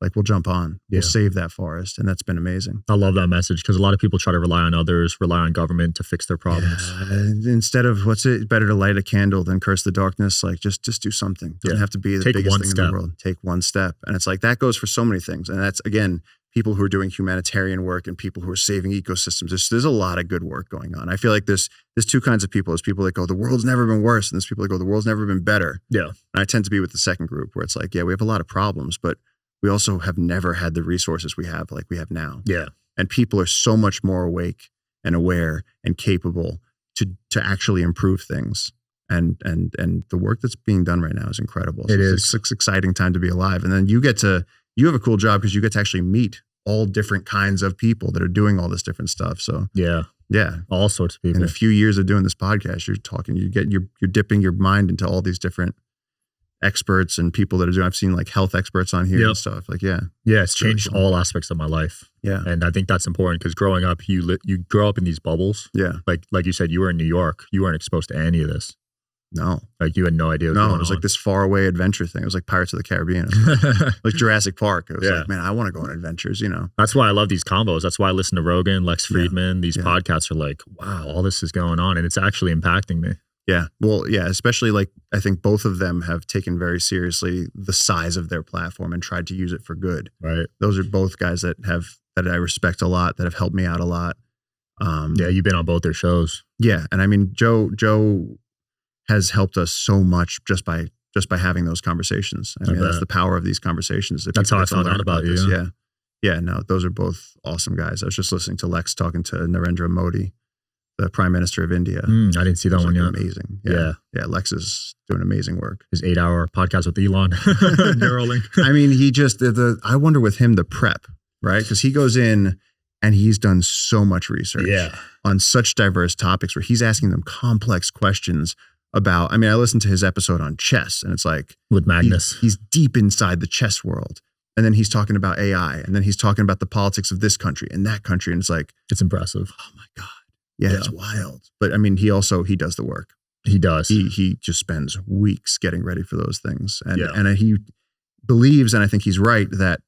Like, we'll jump on. We'll save that forest. And that's been amazing. I love that message because a lot of people try to rely on others, rely on government to fix their problems. Yeah. Instead of better to light a candle than curse the darkness. Like, just do something. It doesn't have to be the biggest thing in the world. Take one step. And it's like, that goes for so many things. And that's, again, people who are doing humanitarian work and people who are saving ecosystems. There's a lot of good work going on. I feel like there's two kinds of people. There's people that go, the world's never been worse. And there's people that go, the world's never been better. Yeah. And I tend to be with the second group where it's like, yeah, we have a lot of problems, but we also have never had the resources we have like we have now. Yeah. And people are so much more awake and aware and capable to actually improve things. And the work that's being done right now is incredible. So it's an exciting time to be alive. And then you have a cool job because you get to actually meet all different kinds of people that are doing all this different stuff. So yeah, all sorts of people. In a few years of doing this podcast, you're dipping your mind into all these different experts and people that are doing. I've seen like health experts on here and stuff. Like, it's changed all aspects of my life. Yeah, and I think that's important because growing up, you grow up in these bubbles. Yeah, like you said, you were in New York. You weren't exposed to any of this. No, like you had no idea. No, it was like this far away adventure thing. It was like Pirates of the Caribbean. It was like Jurassic Park. It was like, man, I want to go on adventures. That's why I love these combos. That's why I listen to Rogan, Lex Friedman. These podcasts are like, wow, all this is going on, and it's actually impacting me. Yeah, well, yeah, especially like I think both of them have taken very seriously the size of their platform and tried to use it for good. Right. Those are both guys that I respect a lot, that have helped me out a lot. You've been on both their shows. Yeah, and I mean, Joe has helped us so much just by having those conversations. I mean, that's the power of these conversations. That's how I found out about you. Yeah. No, those are both awesome guys. I was just listening to Lex talking to Narendra Modi, the Prime Minister of India. I didn't see that one yet. Amazing. Yeah. Lex is doing amazing work. His 8-hour podcast with Elon. Neuralink. I mean, he just, I wonder with him, the prep, right? Because he goes in and he's done so much research on such diverse topics where he's asking them complex questions about, I mean, I listened to his episode on chess and it's like with Magnus, he's deep inside the chess world. And then he's talking about AI and then he's talking about the politics of this country and that country. And it's like, it's impressive. Oh my God. Yeah, it's wild. But I mean, he does the work. He does. He just spends weeks getting ready for those things. And he believes, and I think he's right, that,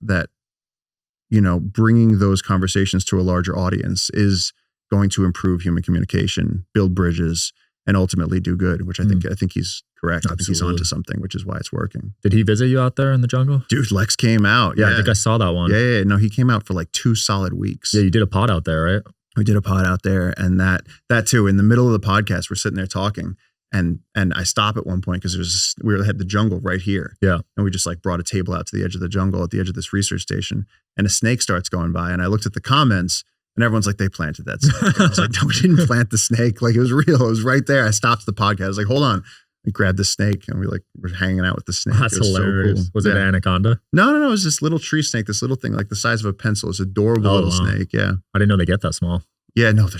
bringing those conversations to a larger audience is going to improve human communication, build bridges, and ultimately do good, which I think he's correct. Absolutely. I think he's onto something, which is why it's working. Did he visit you out there in the jungle? Dude, Lex came out. Yeah, I think I saw that one. Yeah. No, he came out for like 2 solid weeks. Yeah, you did a pod out there, right? We did a pod out there, and that too, in the middle of the podcast, we're sitting there talking, and I stop at one point because we had the jungle right here. Yeah. And we just like brought a table out to the edge of the jungle at the edge of this research station, and a snake starts going by, and I looked at the comments, and everyone's like, they planted that snake. And I was like, no, we didn't plant the snake. Like, it was real. It was right there. I stopped the podcast. I was like, hold on. I grabbed the snake and we're hanging out with the snake. That's hilarious. So cool. Was it an anaconda? No. It was this little tree snake, this little thing like the size of a pencil. It's adorable little snake. Yeah. I didn't know they get that small. Yeah, no, they're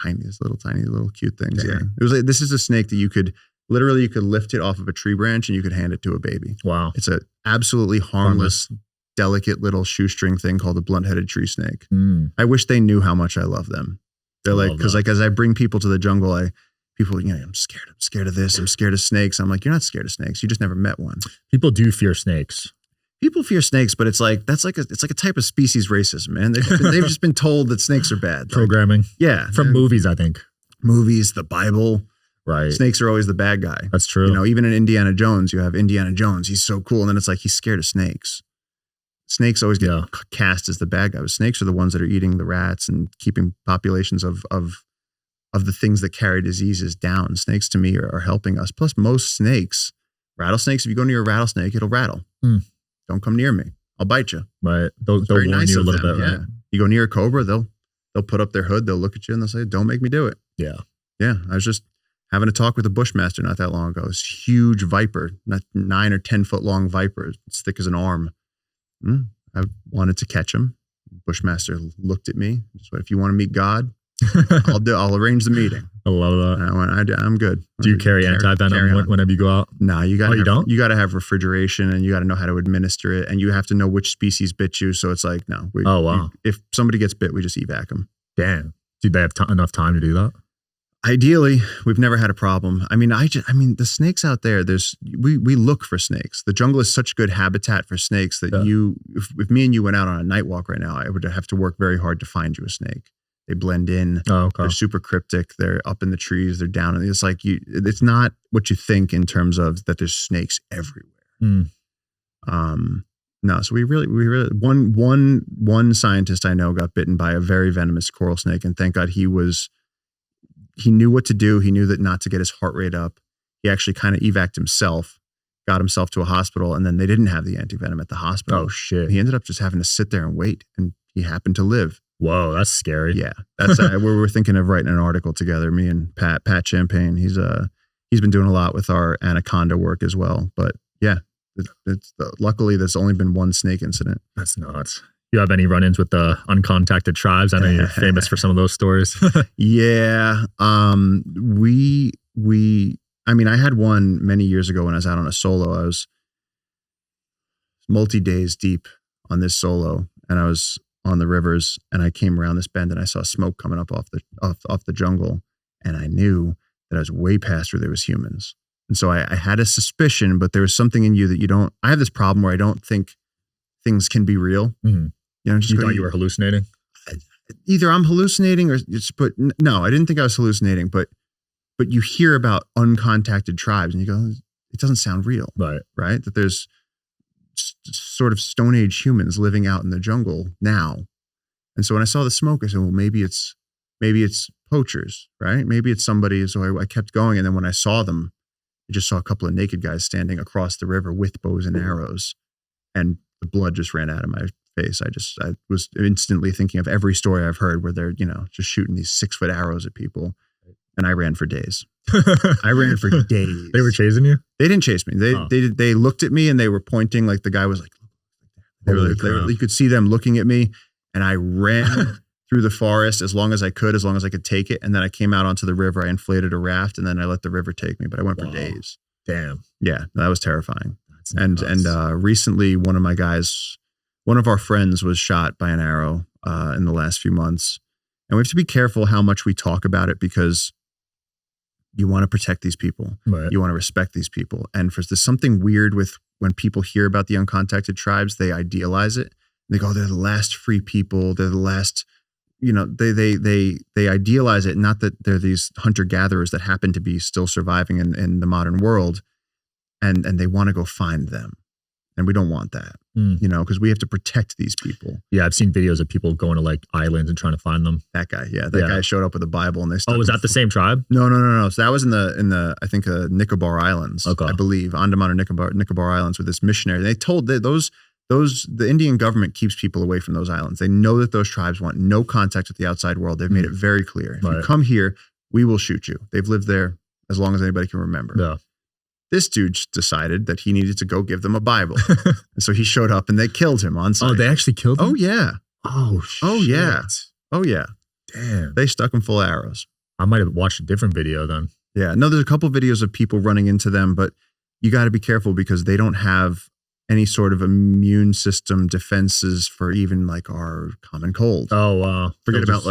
tiny. These tiny little cute things. Yeah. It was like, this is a snake that you could lift it off of a tree branch and you could hand it to a baby. Wow. It's a absolutely harmless, delicate little shoestring thing called a blunt-headed tree snake. I wish they knew how much I love them. They're like, because like as I bring people to the jungle, I'm scared of this. I'm scared of snakes. I'm like, you're not scared of snakes. You just never met one. People do fear snakes. People fear snakes, but it's like it's like a type of species racism, man. They've just been told that snakes are bad. Programming. Yeah. From movies, I think. Movies, the Bible. Right. Snakes are always the bad guy. That's true. Even in Indiana Jones, you have Indiana Jones. He's so cool. And then it's like, he's scared of snakes. Snakes always get cast as the bad guy. But snakes are the ones that are eating the rats and keeping populations of the things that carry diseases down. Snakes to me are helping us. Plus most snakes, rattlesnakes, if you go near a rattlesnake, it'll rattle. Don't come near me. I'll bite you. Right. They'll warn you a little bit. Yeah. Right? You go near a cobra, they'll put up their hood. They'll look at you and they'll say, don't make me do it. Yeah. Yeah. I was just having a talk with a bushmaster not that long ago. This huge viper, not 9 or 10 foot long viper, as thick as an arm. I wanted to catch him. Bushmaster looked at me. Just went, if you want to meet God, I'll arrange the meeting. I love that. And I went, I'm good. Do you carry anti-venom whenever you go out? No, you got. You don't? You got to have refrigeration, and you got to know how to administer it, and you have to know which species bit you. So it's like, no. If somebody gets bit, we just evac them. Damn. Do they have enough time to do that? Ideally, we've never had a problem. I mean, the snakes out there. We look for snakes. The jungle is such good habitat for snakes that if me and you went out on a night walk right now, I would have to work very hard to find you a snake. They blend in. Oh, okay. They're super cryptic. They're up in the trees. They're down. And it's like it's not what you think in terms of that there's snakes everywhere. No. So we really one scientist I know got bitten by a very venomous coral snake, and thank God he knew what to do. He knew that not to get his heart rate up. He actually kind of evac'd himself, got himself to a hospital, and then they didn't have the antivenom at the hospital. Oh shit! He ended up just having to sit there and wait, and he happened to live. Whoa, that's scary. Yeah, that's we're thinking of writing an article together. Me and Pat Champagne. He's been doing a lot with our anaconda work as well. But yeah, luckily there's only been one snake incident. That's nuts. You have any run-ins with the uncontacted tribes? I know you're famous for some of those stories. Yeah. I had one many years ago when I was out on a solo. I was multi-days deep on this solo, and I was on the rivers, and I came around this bend and I saw smoke coming up off the jungle, and I knew that I was way past where there was humans. And so I had a suspicion, but there was something in you that you don't. I have this problem where I don't think things can be real. Mm-hmm. You know, you thought you were hallucinating? Either I'm hallucinating but no, I didn't think I was hallucinating, but you hear about uncontacted tribes and you go, it doesn't sound real. Right? That there's sort of Stone Age humans living out in the jungle now. And so when I saw the smoke, I said, well, maybe it's poachers, right? Maybe it's somebody. So I kept going. And then when I saw them, I just saw a couple of naked guys standing across the river with bows and arrows, and the blood just ran out of my face. I was instantly thinking of every story I've heard where they're, just shooting these 6-foot arrows at people. And I ran for days. I ran for days. They were chasing you? They didn't chase me. They looked at me and they were pointing, like the guy was like, you could see them looking at me, and I ran through the forest as long as I could take it. And then I came out onto the river. I inflated a raft, and then I let the river take me, but I went for days. Damn. Yeah, that was terrifying. And recently one of our friends was shot by an arrow in the last few months. And we have to be careful how much we talk about it, because you want to protect these people. Right. You want to respect these people. And there's something weird with when people hear about the uncontacted tribes, they idealize it. They go, they're the last free people. They're the last, they idealize it. Not that they're these hunter-gatherers that happen to be still surviving in the modern world. And they want to go find them. And we don't want that, because we have to protect these people. Yeah, I've seen videos of people going to like islands and trying to find them. That guy, that guy showed up with a Bible and they stuck. Oh, was that the same tribe? No. So that was in the I think Nicobar Islands, okay. I believe, Andaman or Nicobar Islands, with this missionary. They told that the Indian government keeps people away from those islands. They know that those tribes want no contact with the outside world. They've made it very clear. If you come here, we will shoot you. They've lived there as long as anybody can remember. Yeah. This dude decided that he needed to go give them a Bible. And so he showed up and they killed him on site. Oh, they actually killed him? Oh, yeah. Oh, shit. Oh, yeah. Oh, yeah. Damn. They stuck him full of arrows. I might have watched a different video then. Yeah. No, there's a couple videos of people running into them, but you got to be careful because they don't have any sort of immune system defenses for even like our common cold. Oh, wow. Forget about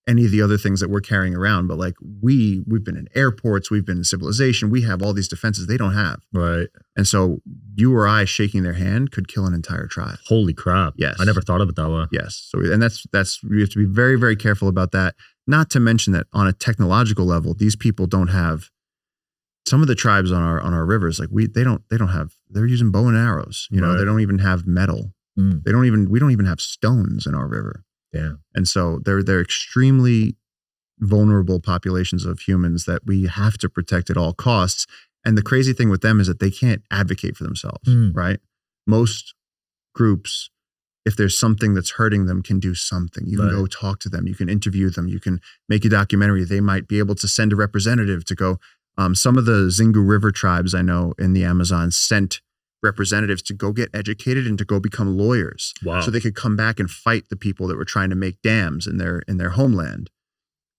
any of the other things that we're carrying around, but like we've been in airports, we've been in civilization, we have all these defenses they don't have. Right. And so you or I shaking their hand could kill an entire tribe. Holy crap. Yes. I never thought of it that way. Yes. So, and that's, we have to be very, very careful about that. Not to mention that on a technological level, these people don't have, some of the tribes on our rivers, like they don't have, they're using bow and arrows, they don't even have metal. We don't even have stones in our river. Yeah. And so they're extremely vulnerable populations of humans that we have to protect at all costs. And the crazy thing with them is that they can't advocate for themselves, right? Most groups, if there's something that's hurting them, can do something. You can go talk to them. You can interview them. You can make a documentary. They might be able to send a representative to go. Some of the Xingu River tribes I know in the Amazon sent representatives to go get educated and to go become lawyers. Wow. So they could come back and fight the people that were trying to make dams in their homeland.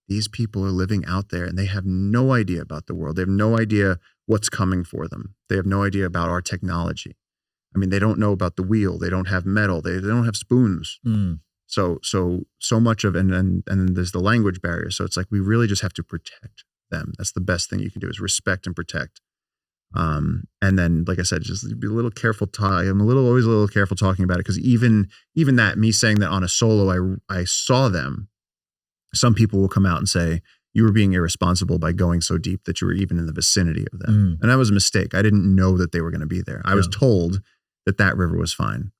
These people are living out there and they have no idea about the world. They have no idea what's coming for them. They have no idea about our technology. I mean, they don't know about the wheel. They don't have metal. They don't have spoons. So much of, and then there's the language barrier. So it's like, we really just have to protect them. That's the best thing you can do, is respect and protect. And then, like I said, just be a little careful. I'm always a little careful talking about it, because even that, me saying that on a solo, I saw them. Some people will come out and say, you were being irresponsible by going so deep that you were even in the vicinity of them. And that was a mistake. I didn't know that they were going to be there. I was told that river was fine.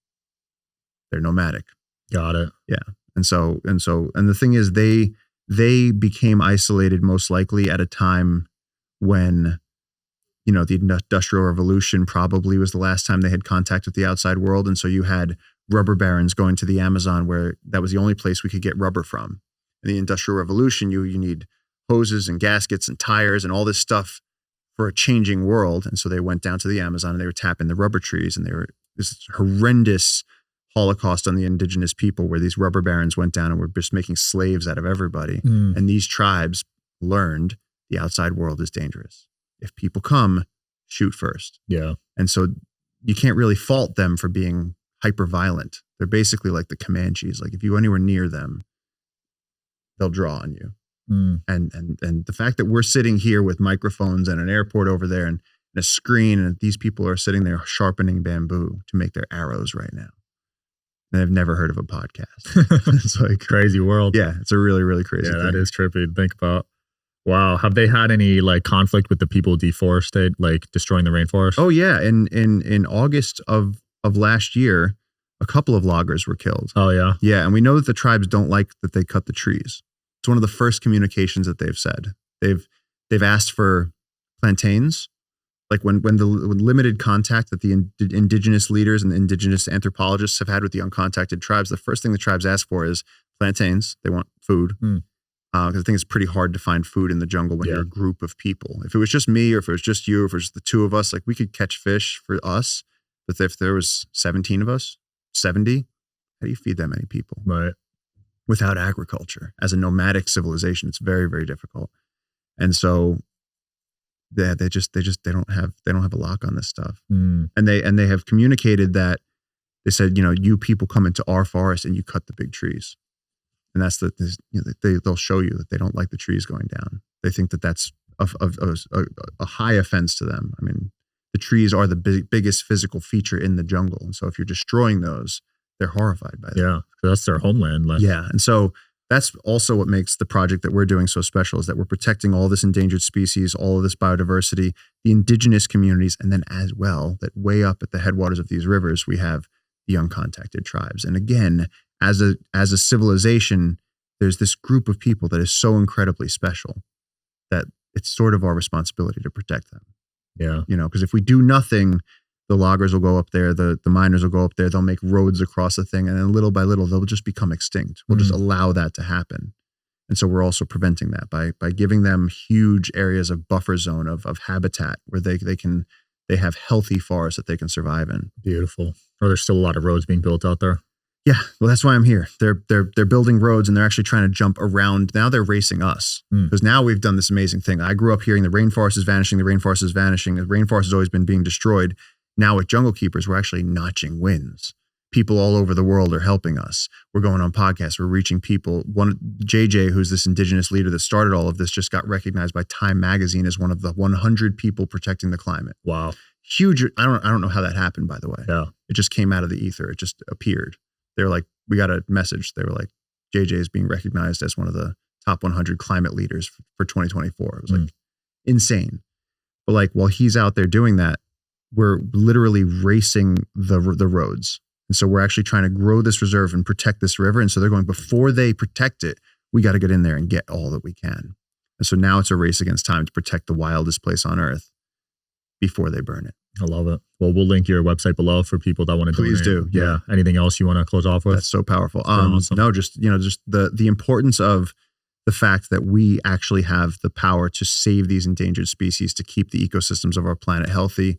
They're nomadic. Got it. Yeah. And the thing is, they became isolated most likely at a time when, the Industrial Revolution probably was the last time they had contact with the outside world. And so you had rubber barons going to the Amazon, where that was the only place we could get rubber from. In the Industrial Revolution, you need hoses and gaskets and tires and all this stuff for a changing world. And so they went down to the Amazon and they were tapping the rubber trees, and they were this horrendous Holocaust on the indigenous people, where these robber barons went down and were just making slaves out of everybody. And these tribes learned the outside world is dangerous. If people come, shoot first. Yeah. And so you can't really fault them for being hyper violent. They're basically like the Comanches. Like if you go anywhere near them, they'll draw on you. And the fact that we're sitting here with microphones and an airport over there and a screen, and these people are sitting there sharpening bamboo to make their arrows right now. And I've never heard of a podcast. It's like crazy world. Yeah, it's a really, really crazy thing. That is trippy to think about. Wow. Have they had any like conflict with the people deforestate, like destroying the rainforest? Oh yeah. In August of last year, a couple of loggers were killed. Oh yeah. Yeah. And we know that the tribes don't like that they cut the trees. It's one of the first communications that they've said. They've asked for plantains. Like when limited contact that the indigenous leaders and the indigenous anthropologists have had with the uncontacted tribes, the first thing the tribes ask for is plantains. They want food. Because I think it's pretty hard to find food in the jungle when you're a group of people. If it was just me, or if it was just you, or if it was the two of us, like we could catch fish for us. But if there was 17 of us, 70, how do you feed that many people? Right. Without agriculture, as a nomadic civilization, it's very, very difficult. And so they don't have a lock on this stuff. And they have communicated that they said, you people come into our forest and you cut the big trees. And that's they'll show you that they don't like the trees going down. They think that that's a high offense to them. I mean, the trees are the biggest physical feature in the jungle. And so if you're destroying those, they're horrified by that. Yeah, that's their homeland. Yeah. And so that's also what makes the project that we're doing so special, is that we're protecting all this endangered species, all of this biodiversity, the indigenous communities, and then as well, that way up at the headwaters of these rivers, we have the uncontacted tribes. And again, as a civilization, there's this group of people that is so incredibly special that it's sort of our responsibility to protect them. Yeah. Because if we do nothing, the loggers will go up there, the miners will go up there, they'll make roads across the thing, and then little by little, they'll just become extinct. We'll just allow that to happen. And so we're also preventing that by giving them huge areas of buffer zone of habitat where they have healthy forests that they can survive in. Beautiful. Are there still a lot of roads being built out there? Yeah, well, that's why I'm here. They're building roads, and they're actually trying to jump around. Now they're racing us, because now we've done this amazing thing. I grew up hearing the rainforest is vanishing. The rainforest is vanishing. The rainforest has always been being destroyed. Now with Jungle Keepers, we're actually notching wins. People all over the world are helping us. We're going on podcasts. We're reaching people. JJ, who's this indigenous leader that started all of this, just got recognized by Time Magazine as one of the 100 people protecting the climate. Wow, huge! I don't know how that happened. By the way, yeah, it just came out of the ether. It just appeared. They were like, we got a message. They were like, JJ is being recognized as one of the top 100 climate leaders for 2024. It was like insane. But like, while he's out there doing that, we're literally racing the roads. And so we're actually trying to grow this reserve and protect this river. And so they're going, before they protect it, we got to get in there and get all that we can. And so now it's a race against time to protect the wildest place on earth before they burn it. I love it. Well, we'll link your website below for people that want to Please do. Yeah. Anything else you want to close off with? That's so powerful. Awesome. No, just the importance of the fact that we actually have the power to save these endangered species, to keep the ecosystems of our planet healthy.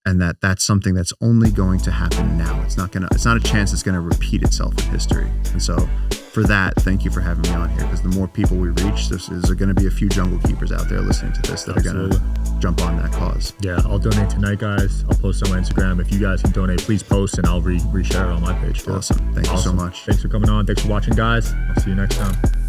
And that's something that's only going to happen now. It's not a chance that's going to repeat itself in history. And so for that, thank you for having me on here, because the more people we reach, there's going to be a few Jungle Keepers out there listening to this that are going to jump on that cause. Yeah, I'll donate tonight, guys. I'll post on my Instagram. If you guys can donate, please post, and I'll reshare it on my page too. Awesome. Thank you so much. Thanks for coming on. Thanks for watching, guys. I'll see you next time.